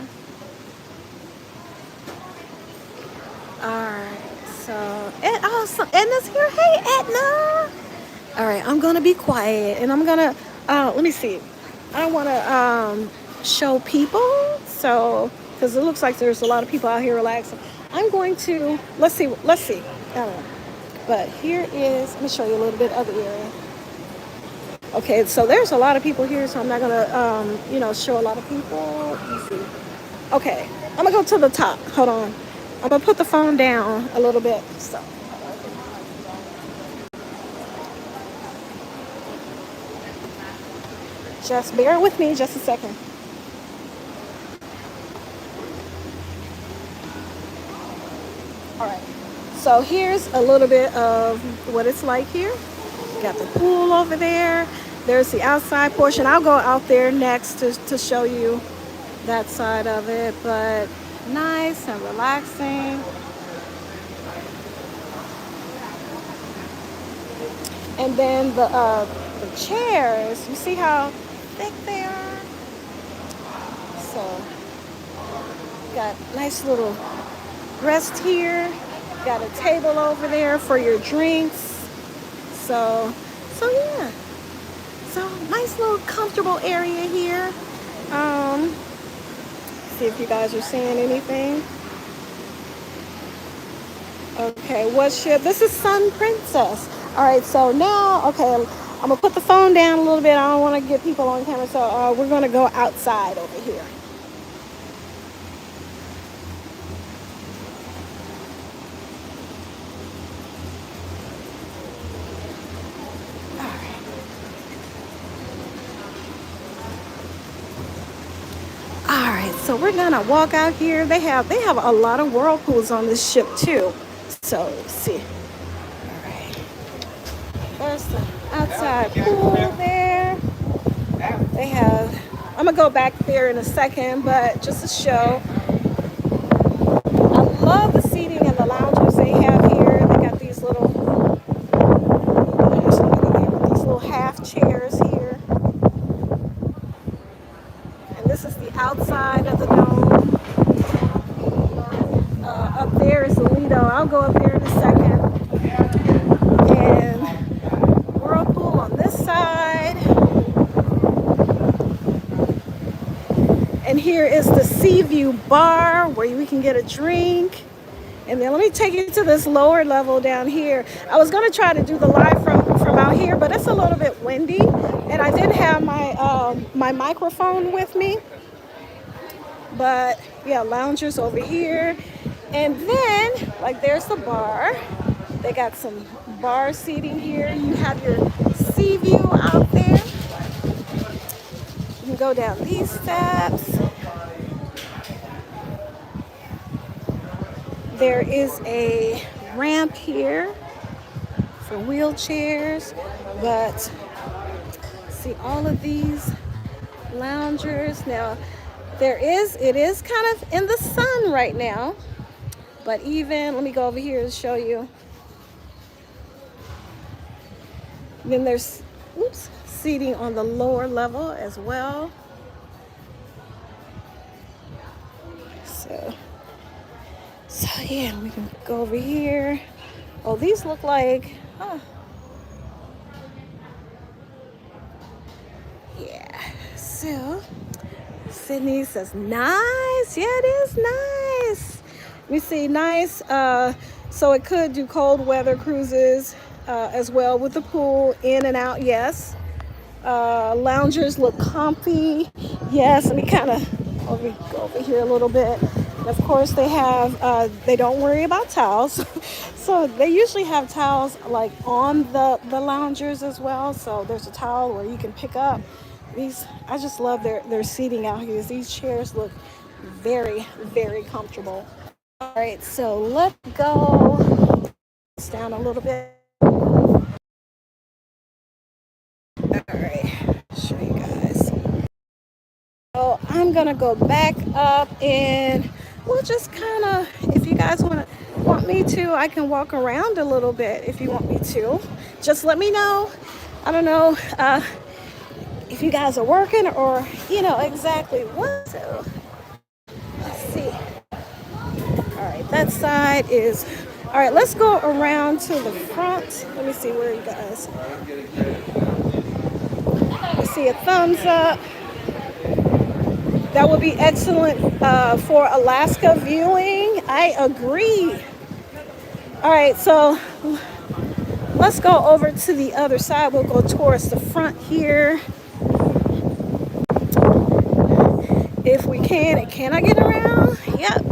All right, so, and also, Edna's here. Hey, Edna. All right, I'm gonna be quiet, and I'm gonna, let me see. I don't wanna show people, so, because it looks like there's a lot of people out here relaxing. I'm going to, let's see. I don't know. But here is, let me show you a little bit of the area. Okay, so there's a lot of people here, so I'm not gonna, show a lot of people. Let me see. Okay, I'm gonna go to the top. Hold on. I'm gonna put the phone down a little bit. So. Just bear with me just a second. All right. So here's a little bit of what it's like here. Got the pool over there. There's the outside portion. I'll go out there next to show you that side of it, but nice and relaxing. And then the chairs, you see how thick they are? So got nice little rest here. Got a table over there for your drinks. So yeah. So nice little comfortable area here. Um, see if you guys are seeing anything. Okay, what ship? This is Sun Princess. All right, so now, okay, I'm gonna put the phone down a little bit. I don't want to get people on camera, so we're gonna go outside over here. All right, so we're gonna walk out here. They have a lot of whirlpools on this ship too. So let's see. All right, there's the outside pool there. They have. I'm gonna go back there in a second, but just to show. I love the seating and the lounges they have here. They got these little half chairs here. And this is the outside of the dome. Up there is the Lido. I'll go up there in a second. And whirlpool on this side. And here is the Sea View bar where we can get a drink. And then let me take you to this lower level down here. I was gonna try to do the live from out here, but it's a little bit windy. And I didn't have my microphone with me. But yeah, loungers over here. And then, like, there's the bar. They got some bar seating here. You have your sea view out there. You can go down these steps. There is a ramp here for wheelchairs, but see all of these loungers. Now, it is kind of in the sun right now. But even, let me go over here and show you. Then there's, seating on the lower level as well. So yeah, we can go over here. Oh, these look like, yeah. So, Sydney says, nice. Yeah, it is nice. We see nice, so it could do cold weather cruises as well with the pool in and out, yes. Loungers look comfy, yes. Let me kind of go over here a little bit. And of course they have, they don't worry about towels. So they usually have towels like on the loungers as well. So there's a towel where you can pick up. These, I just love their seating out here. These chairs look very, very comfortable. All right, so let's go down a little bit. All right, show you guys. So I'm gonna go back up and we'll just kind of, if you guys want me to, I can walk around a little bit if you want me to. Just let me know. I don't know if you guys are working or, you know, exactly what. So let's see. All right, that side is, all right, let's go around to the front. Let me see where you guys, I see a thumbs up. That would be excellent for Alaska viewing. I agree. All right, so let's go over to the other side. We'll go towards the front here. If we can, and can I get around? Yep.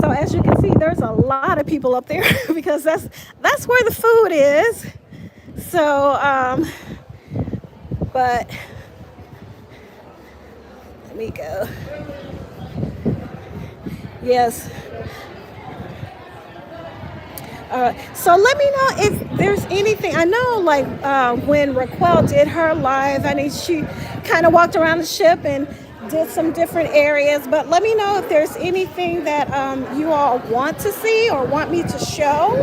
So as you can see, there's a lot of people up there because that's where the food is. So, but let me go. Yes. So let me know if there's anything. I know, like when Raquel did her live, I mean, she kind of walked around the ship and did some different areas. But let me know if there's anything that you all want to see or want me to show.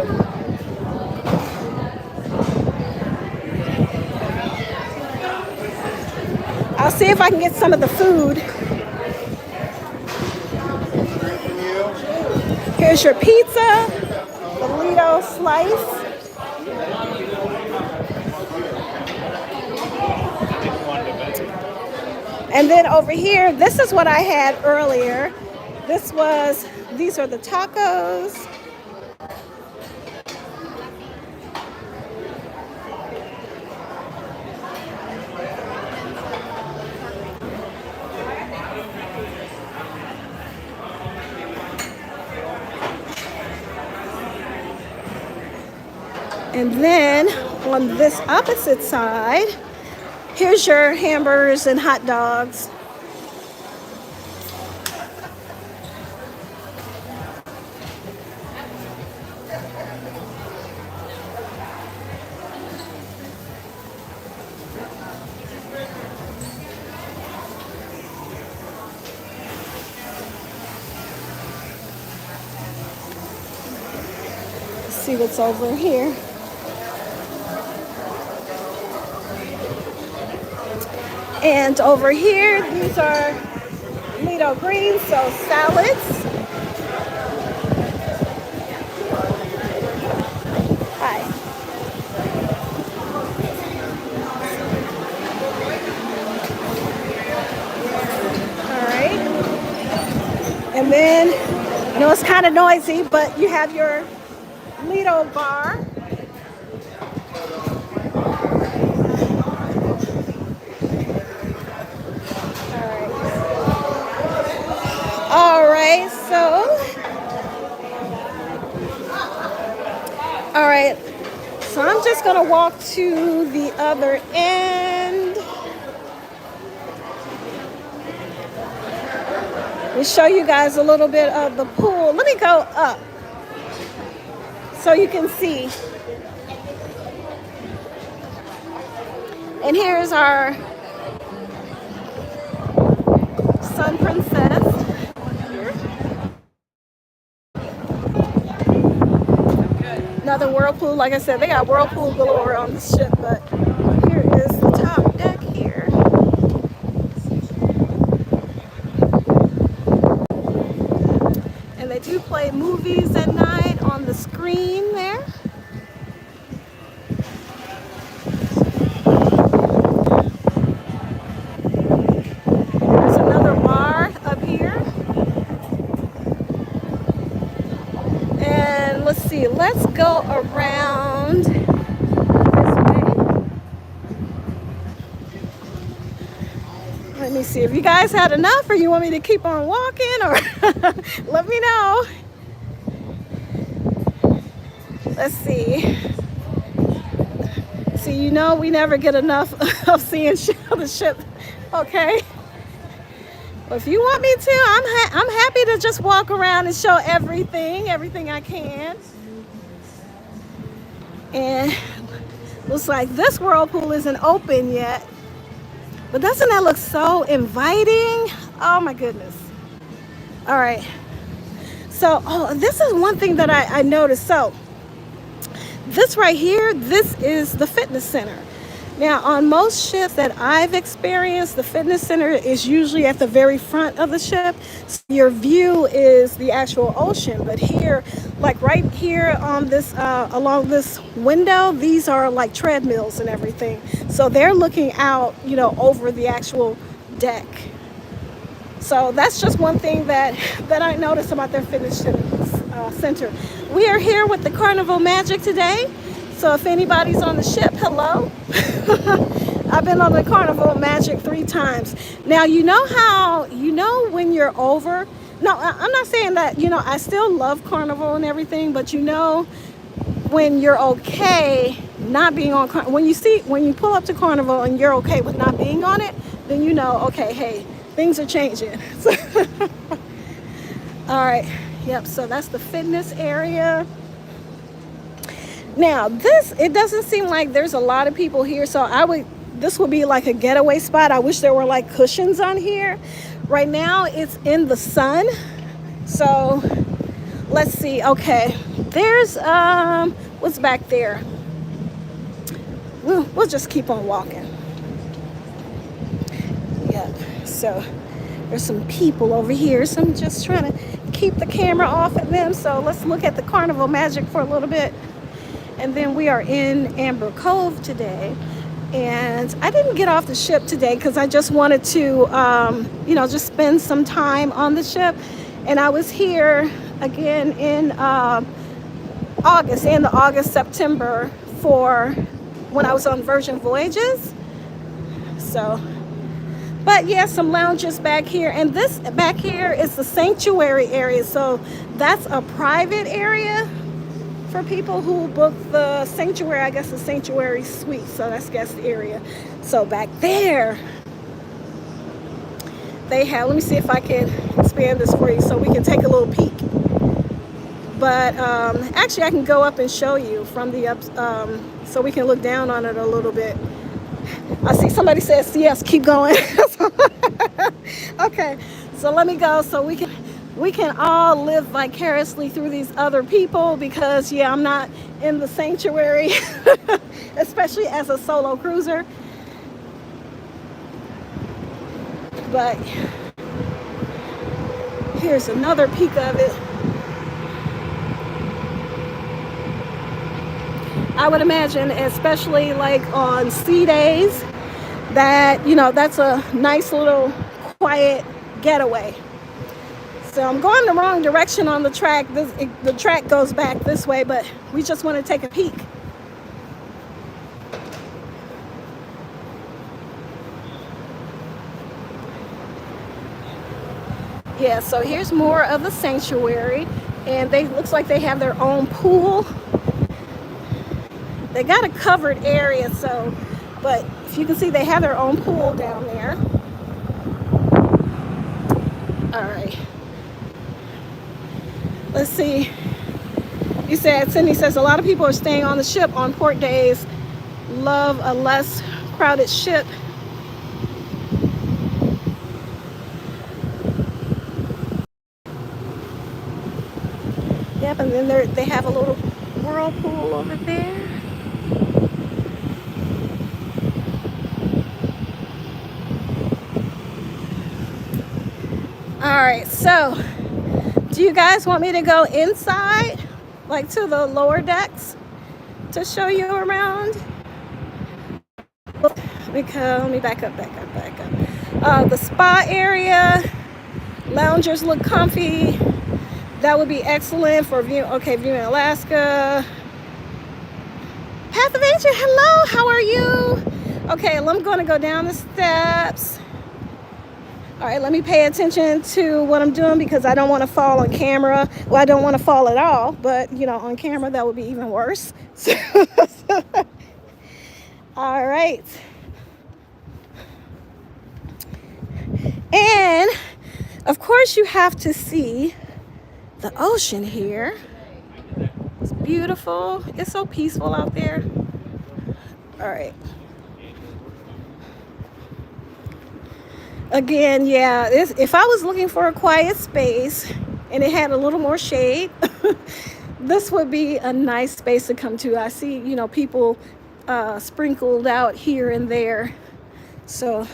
I'll see if I can get some of the food. Here's your pizza, the Lido slice. And then over here, this is what I had earlier. These are the tacos. And then on this opposite side, here's your hamburgers and hot dogs. Let's see what's over here. And over here, these are Lido greens, so salads. Hi. All right. And then, I know it's kind of noisy, but you have your Lido bar. All right, so I'm just gonna walk to the other end and show you guys a little bit of the pool. Let me go up so you can see. And here's our Sun Princess. Another whirlpool. Like I said, they got whirlpool galore on the ship, but here is the top deck here. And they do play movies at night on the screen there. There's another bar up here. And let's see, let's go around this way. Let me see if you guys had enough or you want me to keep on walking, or let me know. Let's see. See, you know we never get enough of seeing the ship, okay? Well, if you want me to, I'm happy to just walk around and show everything I can. And looks like this whirlpool isn't open yet. But doesn't that look so inviting? Oh my goodness. All right. So, this is one thing that I noticed. So, this right here, this is the fitness center. Now, on most ships that I've experienced, the fitness center is usually at the very front of the ship. So your view is the actual ocean. But here, like right here on this, along this window, these are like treadmills and everything. So they're looking out, you know, over the actual deck. So that's just one thing that I noticed about their fitness center. We are here with the Carnival Magic today. So if anybody's on the ship, hello. I've been on the Carnival Magic 3 times. Now, you know how, you know when you're over, no, I'm not saying that, you know, I still love Carnival and everything, but you know when you're okay not being on, when you pull up to Carnival and you're okay with not being on it, then you know, okay, hey, things are changing. All right, yep, so that's the fitness area. Now, it doesn't seem like there's a lot of people here, so this would be like a getaway spot. I wish there were like cushions on here. Right now, it's in the sun. So, let's see. Okay, there's, what's back there? We'll just keep on walking. Yeah, so there's some people over here. So I'm just trying to keep the camera off of them. So let's look at the Carnival Magic for a little bit. And then we are in Amber Cove today. And I didn't get off the ship today because I just wanted to, just spend some time on the ship. And I was here again in August, September for when I was on Virgin Voyages. So, but yeah, some lounges back here. And this back here is the sanctuary area. So that's a private area for people who book the sanctuary, I guess the sanctuary suite. So that's guest area. So back there, they have, let me see if I can expand this for you so we can take a little peek. But actually I can go up and show you from the up, so we can look down on it a little bit. I see somebody says yes, keep going. Okay, so let me go so we can all live vicariously through these other people, because yeah, I'm not in the sanctuary, especially as a solo cruiser. But here's another peek of it. I would imagine, especially like on sea days, that, that's a nice little quiet getaway. So I'm going the wrong direction on the track. The track goes back this way, but we just want to take a peek. Yeah, so here's more of the sanctuary, and looks like they have their own pool. They got a covered area, so, but if you can see, they have their own pool down there. All right. Let's see. You said, Cindy says, a lot of people are staying on the ship on port days. Love a less crowded ship. Yep, and then they have a little whirlpool over there. All right, so do you guys want me to go inside, like to the lower decks, to show you around? Let me back up. The spa area, loungers look comfy. That would be excellent for viewing Alaska. Path of Asia, hello, how are you? Okay, I'm going to go down the steps. All right, let me pay attention to what I'm doing, because I don't want to fall on camera. Well, I don't want to fall at all, but on camera that would be even worse. So, all right. And of course you have to see the ocean here. It's beautiful. It's so peaceful out there. All right. Again, yeah, if I was looking for a quiet space and it had a little more shade, this would be a nice space to come to. I see, people sprinkled out here and there. So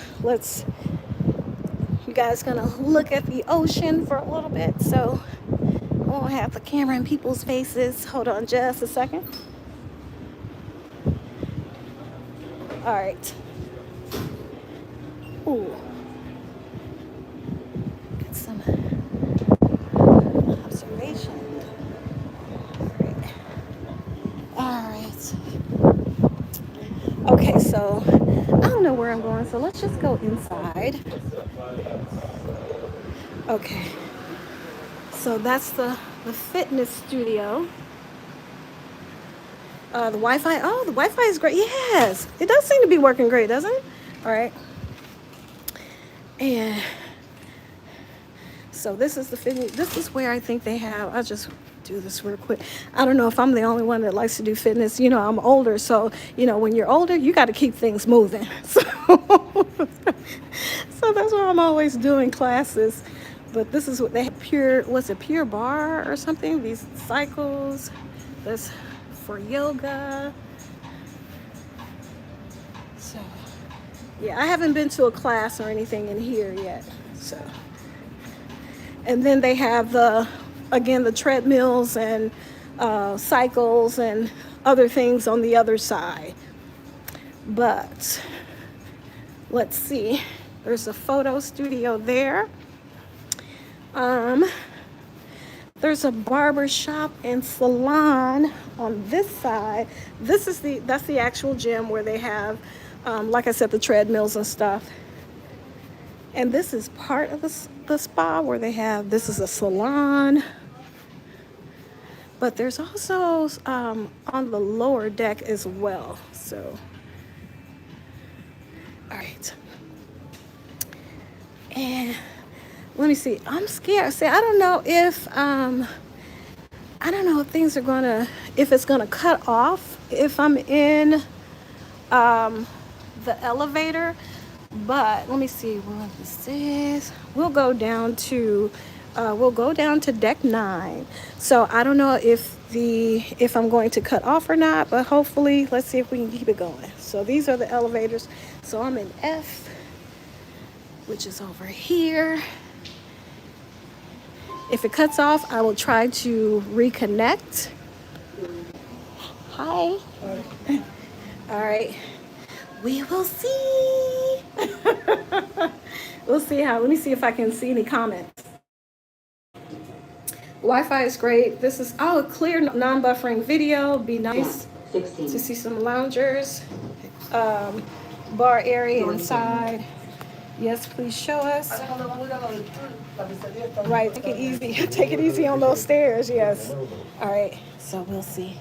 you guys gonna look at the ocean for a little bit. So I won't have the camera in people's faces. Hold on just a second. All right. Ooh. Get some observation. All right. Okay, so I don't know where I'm going, so let's just go inside. Okay. So that's the fitness studio. The Wi-Fi. Oh, the Wi-Fi is great. Yes, it does seem to be working great, doesn't it? All right. And so this is the fitness. This is where I think they have. I'll just do this real quick. I don't know if I'm the only one that likes to do fitness. I'm older, so when you're older, you got to keep things moving. So that's why I'm always doing classes. But this is what they have. Pure Bar or something? These cycles. This for yoga. So yeah, I haven't been to a class or anything in here yet. So, and then they have the treadmills and cycles and other things on the other side. But let's see. There's a photo studio there. There's a barber shop and salon on this side. That's the actual gym where they have, like I said, the treadmills and stuff. And this is part of the spa where they have, this is a salon. But there's also on the lower deck as well. So, all right. And let me see. I'm scared. See, I don't know if things are if it's gonna cut off if I'm in the elevator. But let me see what this is. We'll go down to deck 9. So I don't know if I'm going to cut off or not, but hopefully let's see if we can keep it going. So these are the elevators. So I'm in F, which is over here. If it cuts off, I will try to reconnect. Hi. All right. We will see. We'll see let me see if I can see any comments. Wi-Fi is great. This is a clear non-buffering video. Be nice to see some loungers. Bar area inside. Yes, please show us. Right, take it easy. Take it easy on those stairs, yes. All right, so we'll see.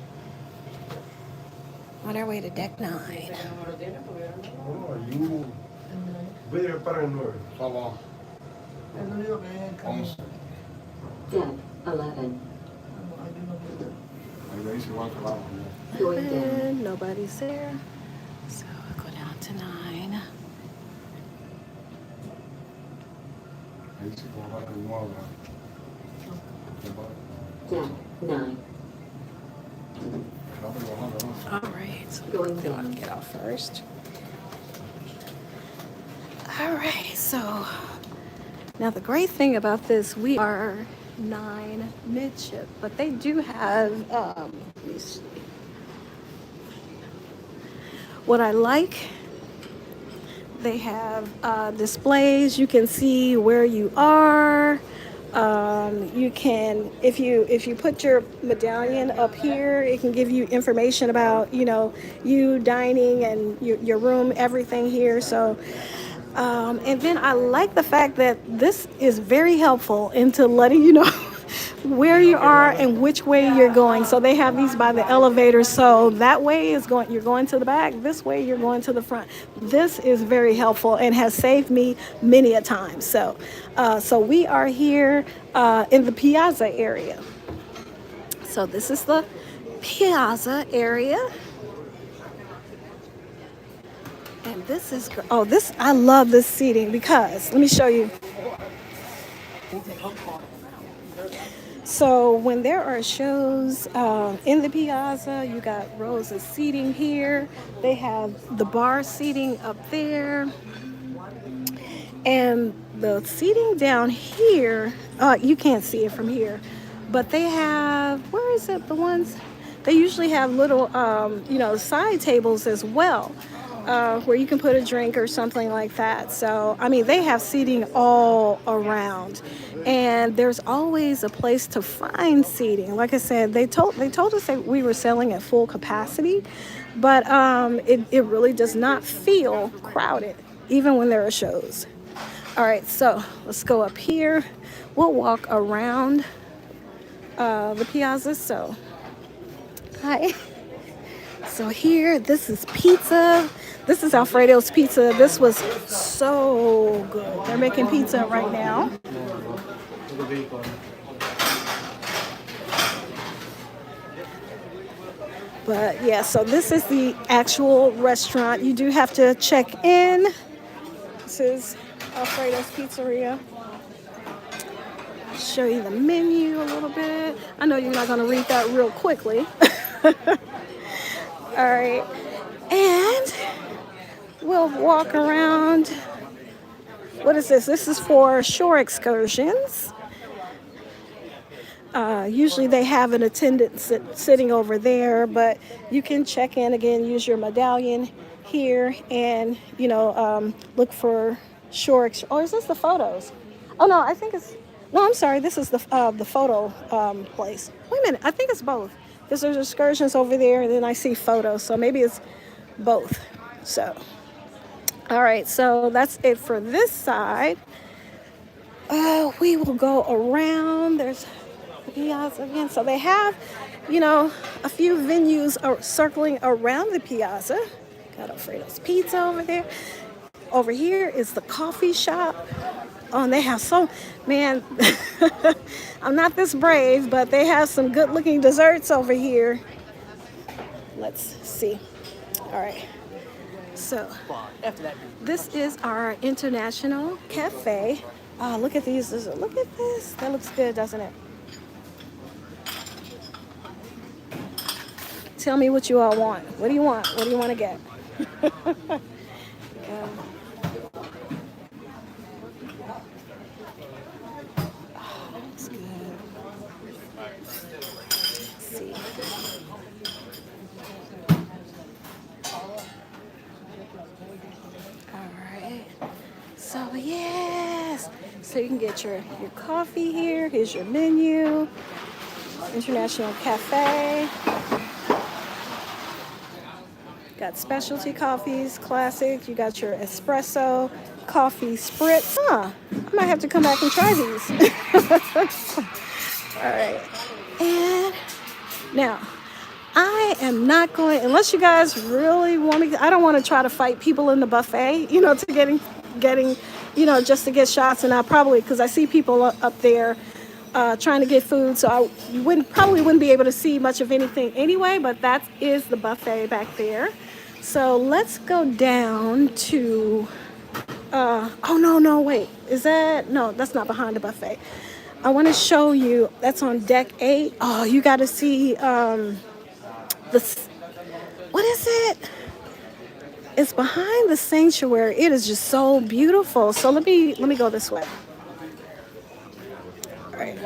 On our way to deck 9. Deck 11. And nobody's there. So I'll go down to 9. Deck 9. All right, so Going down. get off first. All right, so now the great thing about this, we are 9 midship, but they do have, let me see. What I like, they have displays. You can see where you are. You can, if you put your medallion up here, it can give you information about, you dining and your room, everything here. So, and then I like the fact that this is very helpful into letting you know where you are and which way you're going. So they have these by the elevator. So that way you're going to the back. This way you're going to the front. This is very helpful and has saved me many a time. So, so we are here in the Piazza area. So this is the Piazza area. And this is, I love this seating because, let me show you. So when there are shows in the Piazza, you got rows of seating here. They have the bar seating up there. And the seating down here, you can't see it from here, but they have, where is it, the ones? They usually have little, side tables as well. Where you can put a drink or something like that. So, I mean, they have seating all around, and there's always a place to find seating. Like I said, they told us that we were selling at full capacity, but it really does not feel crowded, even when there are shows. All right, so let's go up here. We'll walk around the Piazza. So, hi. So here, this is pizza. This is Alfredo's Pizza. This was so good. They're making pizza right now. But yeah, so this is the actual restaurant. You do have to check in. This is Alfredo's Pizzeria. Show you the menu a little bit. I know you're not going to read that real quickly. All right. And we'll walk around. What is this? This is for shore excursions. Usually they have an attendant sitting over there, but you can check in again, use your medallion here and, look for shore. Oh, is this the photos? Oh, no, I think it's, no, I'm sorry. This is the photo place. Wait a minute. I think it's both. Because there's excursions over there and then I see photos. So maybe it's both. So, all right. So that's it for this side. We will go around. There's piazza again. So they have, a few venues circling around the piazza. Got Alfredo's Pizza over there. Over here is the coffee shop. Oh, and they have man, I'm not this brave, but they have some good looking desserts over here. Let's see. All right. So this is our international cafe. Oh, look at these. Look at this. That looks good, doesn't it? Tell me what you all want. What do you want? What do you want to get? Looks good. Let's see. All right. So yes. So you can get your coffee here. Here's your menu. International Cafe. Got specialty coffees, classic. You got your espresso, coffee spritz. I might have to come back and try these. All right. And now, I am not going, unless you guys really want me, I don't want to try to fight people in the buffet, to getting, just to get shots. And I probably, because I see people up there trying to get food, so I probably wouldn't be able to see much of anything anyway, but that is the buffet back there. So let's go down to, oh no, wait, no, that's not behind the buffet. I want to show you, that's on deck 8. Oh, you got to see, what is it? It's behind the sanctuary. It is just so beautiful. So let me go this way. All right.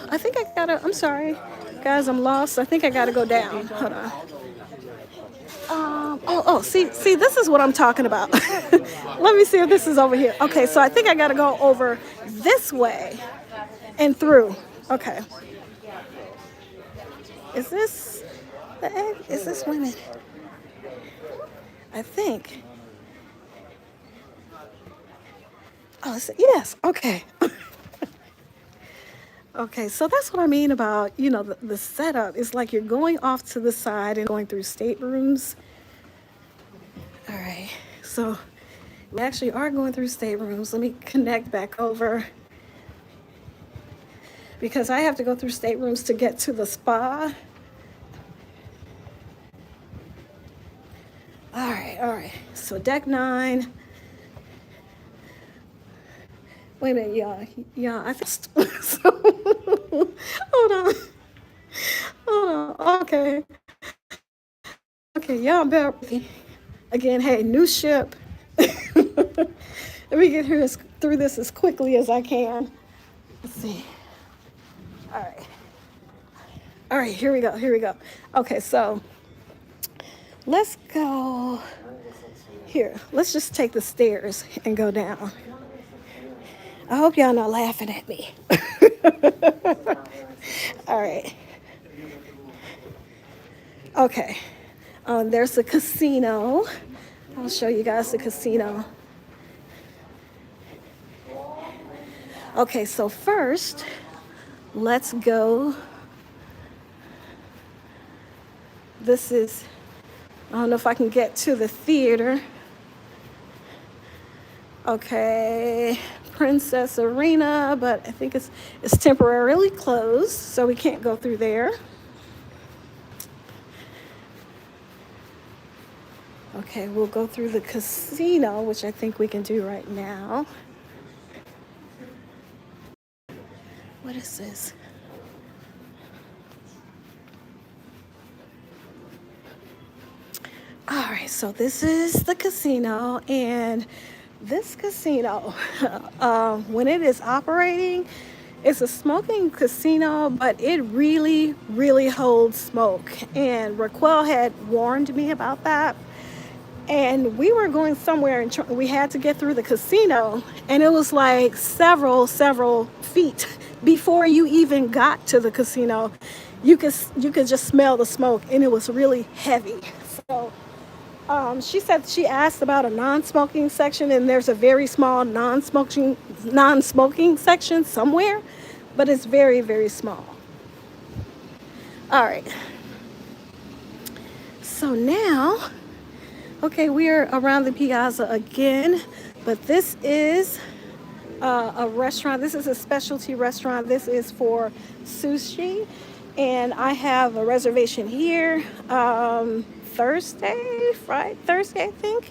I think I'm sorry, guys, I'm lost. I think I gotta go down. Hold on. See, this is what I'm talking about. Let me see if this is over here. Okay, so I think I gotta go over this way and through. Okay. Is this the egg? Is this women? I think. Oh, yes. Okay. Okay, so that's what I mean about, the setup. It's like you're going off to the side and going through staterooms. All right, so we actually are going through staterooms. Let me connect back over because I have to go through staterooms to get to the spa. All right. So deck 9. Wait a minute, y'all. I think so. Hold on. Okay, y'all bear with me. Again, hey, new ship. Let me get through this as quickly as I can. Let's see. All right, here we go. Okay, so let's go here. Let's just take the stairs and go down. I hope y'all not laughing at me. All right. Okay. There's the casino. I'll show you guys the casino. Okay, so first, let's go. This is, I don't know if I can get to the theater. Okay, Princess Arena, but I think it's temporarily closed, so we can't go through there. Okay, we'll go through the casino, which I think we can do right now. What is this? All right, so this is the casino, and this casino, when it is operating, it's a smoking casino, but it really, really holds smoke. And Raquel had warned me about that. And we were going somewhere, and we had to get through the casino, and it was like several feet before you even got to the casino. You could just smell the smoke, and it was really heavy. So she said she asked about a non-smoking section, and there's a very small non-smoking section somewhere, but it's very, very small. All right. So now, okay, we're around the piazza again, but this is a restaurant. This is a specialty restaurant. This is for sushi, and I have a reservation here Thursday, I think.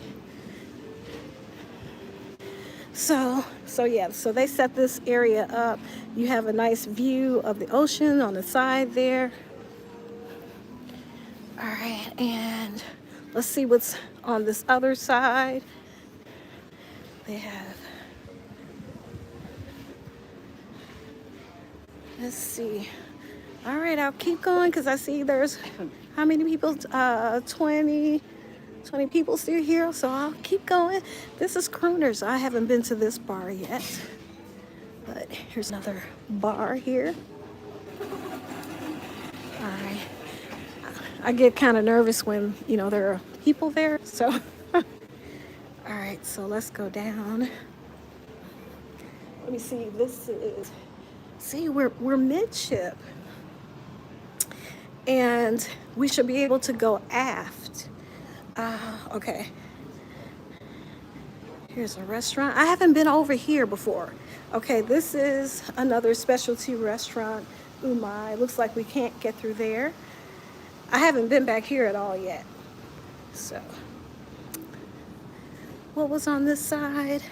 So yeah, so they set this area up. You have a nice view of the ocean on the side there. All right, and let's see what's on this other side. They have, let's see. All right, I'll keep going because I see there's how many people? 20 people still here, so I'll keep going. This is Crooners. I haven't been to this bar yet, but here's another bar here. All right. I get kind of nervous when, there are people there, so. All right, so let's go down. Let me see, we're midship. And we should be able to go aft. Okay. Here's a restaurant. I haven't been over here before. Okay, this is another specialty restaurant. Umai. Looks like we can't get through there. I haven't been back here at all yet. So, what was on this side?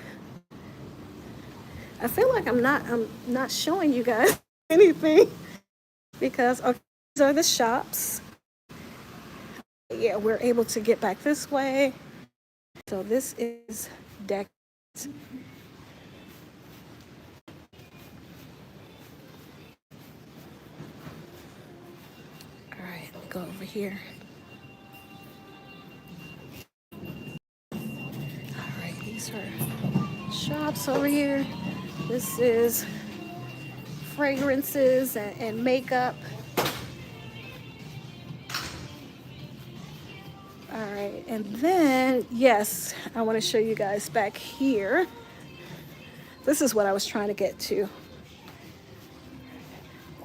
I feel like I'm not showing you guys anything because okay, these are the shops. Yeah, we're able to get back this way. So this is deck. All right, let me go over here. All right, these are shops over here. This is fragrances and makeup. All right, and then, yes, I want to show you guys back here. This is what I was trying to get to. Of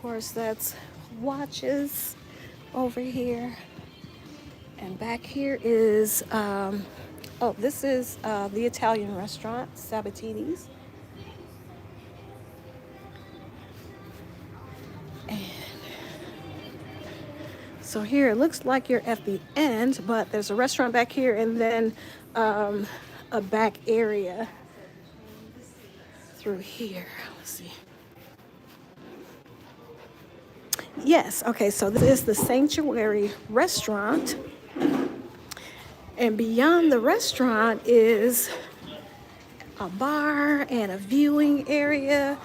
course, that's watches over here. And back here is, this is the Italian restaurant, Sabatini's. So here it looks like you're at the end, but there's a restaurant back here and then a back area through here. Let's see. Yes, okay, so this is the Sanctuary restaurant. And beyond the restaurant is a bar and a viewing area,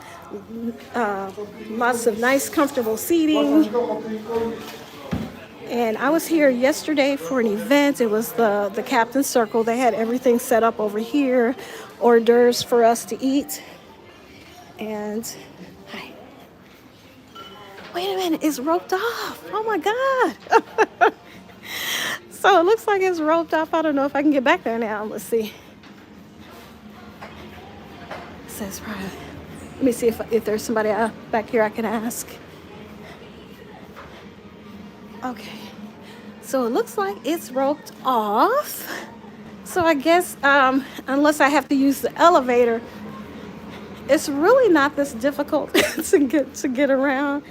lots of nice, comfortable seating. And I was here yesterday for an event. It was the Captain's Circle. They had everything set up over here, hors d'oeuvres for us to eat. And, hi. Wait a minute, it's roped off. Oh my God. So it looks like it's roped off. I don't know if I can get back there now. Let's see. It says private. Let me see if there's somebody back here I can ask. Okay, so it looks like it's roped off. So I guess unless I have to use the elevator, it's really not this difficult to get around.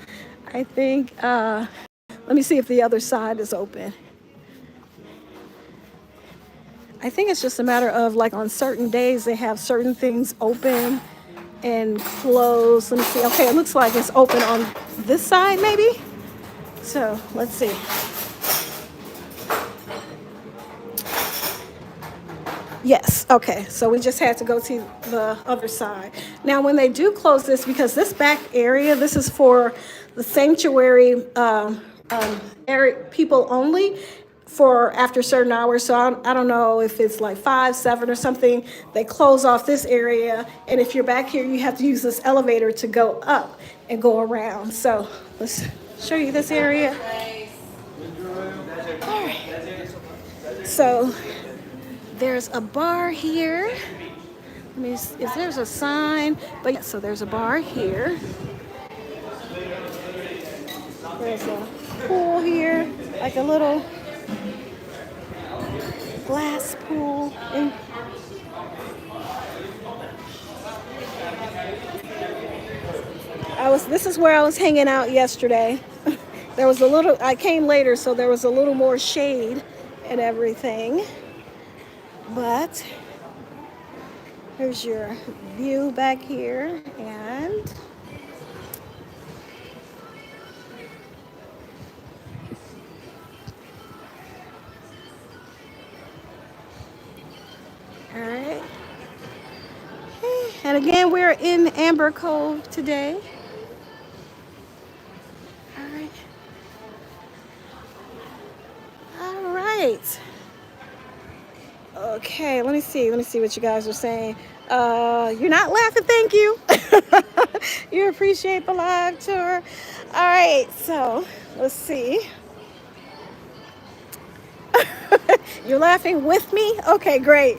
I think, let me see if the other side is open. I think it's just a matter of like on certain days they have certain things open and closed. Let me see. Okay, it looks like it's open on this side maybe. So let's see. Yes, okay, so we just had to go to the other side. Now when they do close this, because this back area, this is for the sanctuary area, people only, for after certain hours. So I don't know if it's like 5, 7 or something. They close off this area. And if you're back here, you have to use this elevator to go up and go around. So let's show you this area. All right. So there's a bar here. I mean, if there's a sign, but yeah, so there's a bar here. There's a pool here, like a little glass pool. And this is where I was hanging out yesterday. There was I came later, so there was a little more shade and everything. But here's your view back here, and all right. And again, we're in Amber Cove today. All right. All right. Okay, let me see what you guys are saying. You're not laughing, thank you. You appreciate the live tour. All right, so let's see. You're laughing with me? Okay, great.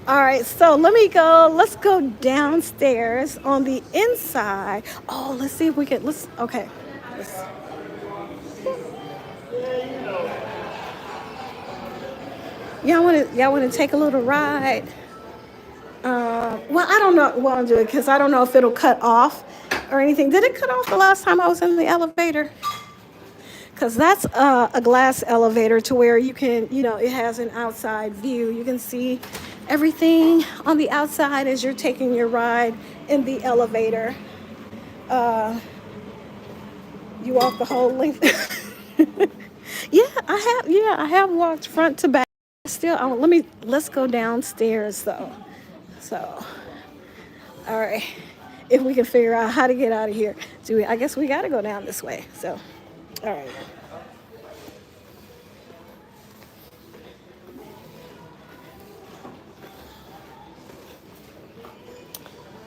All right, so let's go downstairs on the inside. Oh, let's see if we can, okay. Y'all want to take a little ride? Well, I don't know what I'm doing because I don't know if it'll cut off or anything. Did it cut off the last time I was in the elevator? Because that's a glass elevator to where you can, it has an outside view. You can see everything on the outside as you're taking your ride in the elevator. You walk the whole length. I have walked front to back. Still, let's go downstairs though. So, all right, if we can figure out how to get out of here. I guess we got to go down this way. So, all right.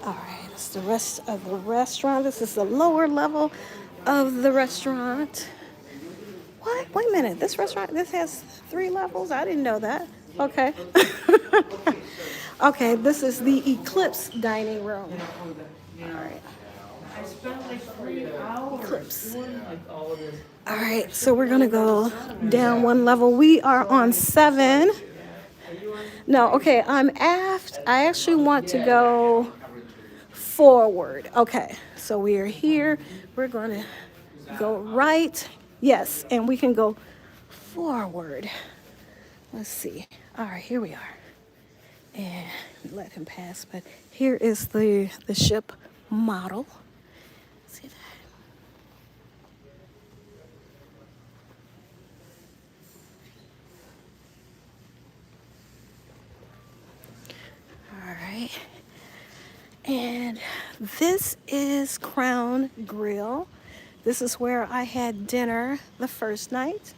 All right, it's the rest of the restaurant. This is the lower level of the restaurant. What? Wait a minute. This has 3 levels? I didn't know that. Okay. Okay, this is the Eclipse dining room. All right. Eclipse. All right, so we're going to go down 1 level. We are on 7. No, okay, I'm aft. I actually want to go forward. Okay, so we are here. We're going to go right. Yes, and we can go forward. Let's see. All right, here we are. And let him pass. But here is the ship model. See that? All right. And this is Crown Grill. This is where I had dinner the first night.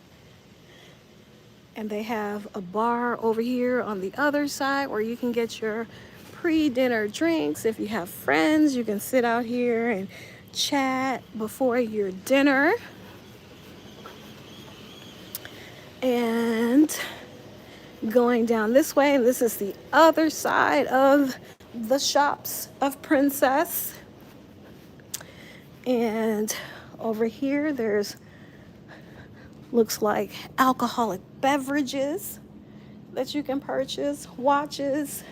And they have a bar over here on the other side where you can get your pre-dinner drinks. If you have friends, you can sit out here and chat before your dinner. And going down this way, and this is the other side of the shops of Princess. And over here, there's looks like alcoholic beverages that you can purchase, watches,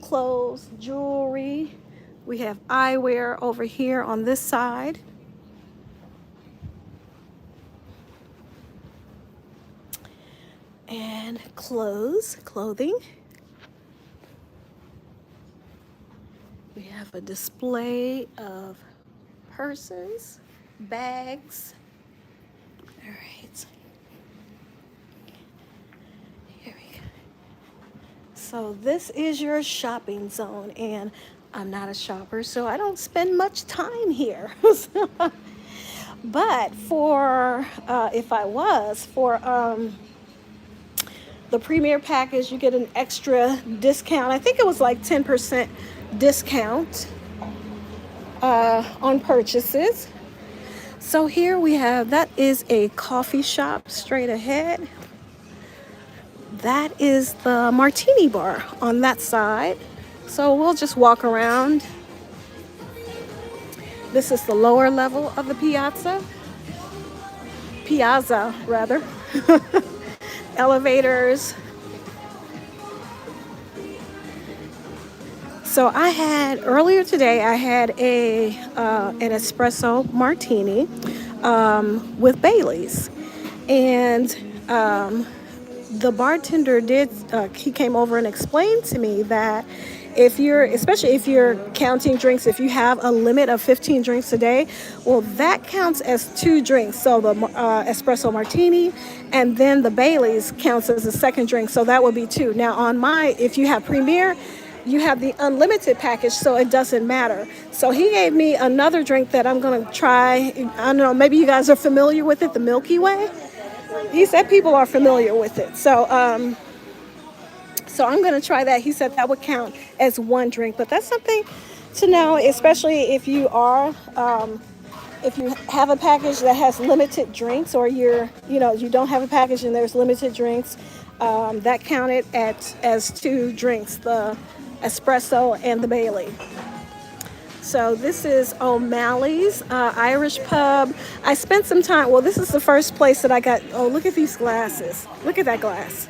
clothes, jewelry. We have eyewear over here on this side. And clothing. We have a display of purses, bags. All right. Here we go. So this is your shopping zone, and I'm not a shopper, so I don't spend much time here. But for if I was for the premier package, you get an extra discount. I think it was like 10% discount on purchases. So here we have, that is a coffee shop straight ahead. That is the martini bar on that side. So we'll just walk around. This is the lower level of the piazza rather. Elevators. So I had earlier today, I had an espresso martini with Bailey's, and the bartender he came over and explained to me that especially if you're counting drinks, if you have a limit of 15 drinks a day, well, that counts as 2 drinks. So the espresso martini and then the Bailey's counts as a second drink. So that would be 2. Now if you have Premier, you have the unlimited package, so it doesn't matter. So he gave me another drink that I'm going to try. I don't know, maybe you guys are familiar with it, the Milky Way. He said people are familiar with it. So I'm going to try that. He said that would count as 1 drink, but that's something to know, especially if you have a package that has limited drinks, or you don't have a package and there's limited drinks, that counted as 2 drinks, the espresso and the Bailey. So this is O'Malley's Irish pub. I spent some time, well, this is the first place that I got, oh, look at these glasses. Look at that glass.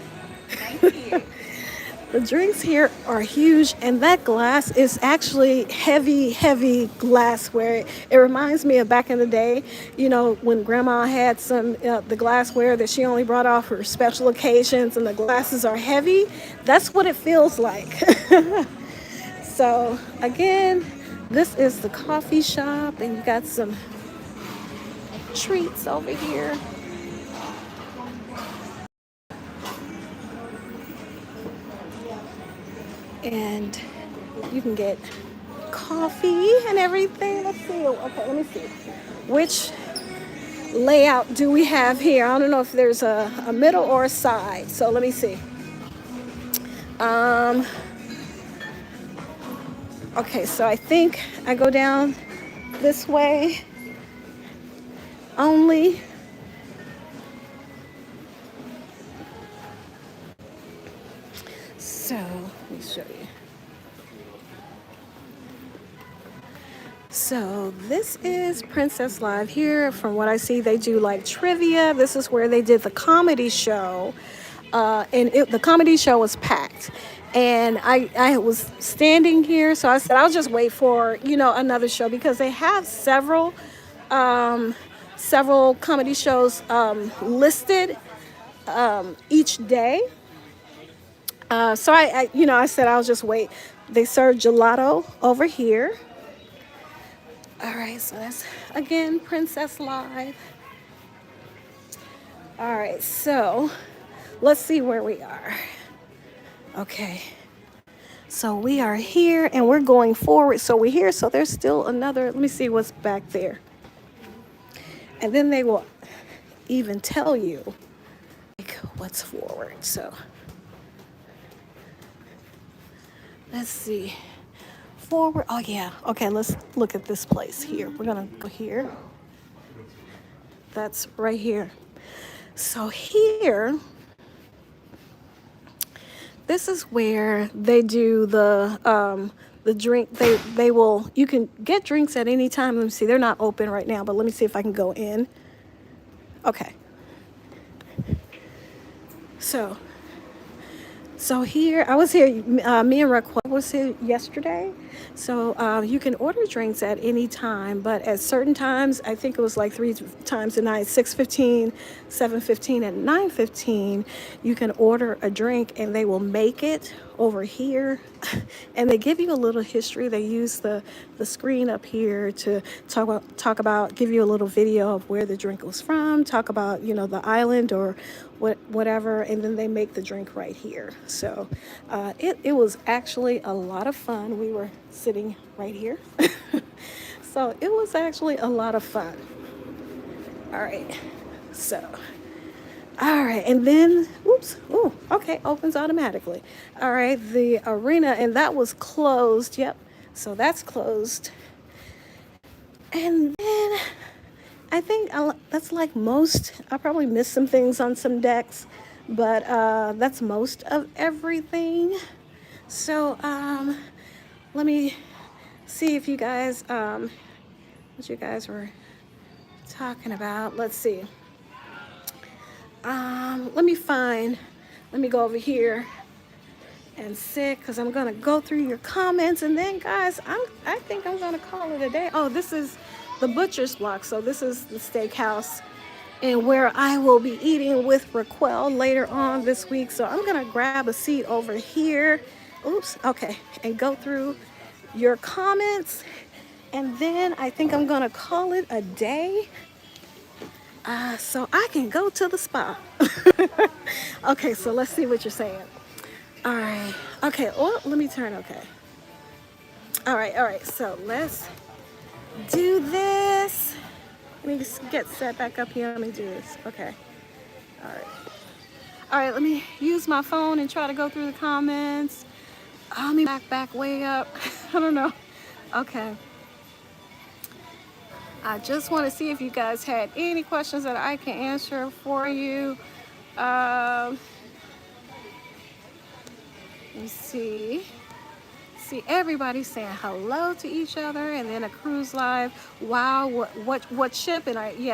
The drinks here are huge, and that glass is actually heavy glassware. It reminds me of back in the day, when Grandma had the glassware that she only brought off for special occasions, and the glasses are heavy. That's what it feels like. So again, this is the coffee shop, and you got some treats over here. And you can get coffee and everything. Let's see. Okay, let me see. Which layout do we have here? I don't know if there's a middle or a side. So let me see. Okay, so I think I go down this way only. So let me show you. So this is Princess Live. Here, from what I see, they do like trivia. This is where they did the comedy show, and the comedy show was packed. And I was standing here, so I said I'll just wait for another show, because they have several comedy shows listed each day. So I said I'll just wait. They serve gelato over here. All right, so that's again Princess Live. All right, so let's see where we are. Okay, so we are here and we're going forward. So we're here, so there's still another, let me see what's back there. And then they will even tell you like what's forward. So let's see. Forward. Oh yeah. Okay, let's look at this place here. We're gonna go here. That's right here. So here, this is where they do the drink. You can get drinks at any time. Let me see. They're not open right now, but let me see if I can go in. Okay. So here, I was here, me and Raquel was here yesterday. So you can order drinks at any time, but at certain times, I think it was like 3 times a night, 6:15, 7:15, and 9:15, you can order a drink and they will make it over here. And they give you a little history. They use the screen up here to talk about, give you a little video of where the drink was from, talk about, the island or whatever, and then they make the drink right here. So it was actually a lot of fun. We were sitting right here. So it was actually a lot of fun. All right. So, all right. And then, oops. Oh, okay. Opens automatically. All right. The arena, and that was closed. Yep. So that's closed. And then I think that's like most. I probably missed some things on some decks, but that's most of everything. So let me see if you guys what you guys were talking about. Let's see. Let me go over here and sit, because I'm gonna go through your comments, and then guys, I think I'm gonna call it a day. Oh, this is the butcher's block, so this is the steakhouse and where I will be eating with Raquel later on this week. So I'm gonna grab a seat over here. Oops, okay, and go through your comments, and then I think I'm gonna call it a day. So I can go to the spa. Okay, so let's see what you're saying. All right. Okay. Oh, let me turn. Okay. All right. All right. So let's do this. Let me just get set back up here. Let me do this. Okay. All right. All right. Let me use my phone and try to go through the comments. Let me back way up. I don't know. Okay. I just want to see if you guys had any questions that I can answer for you. Let me see. See everybody saying hello to each other, and then a cruise live. Wow, what ship? And yeah,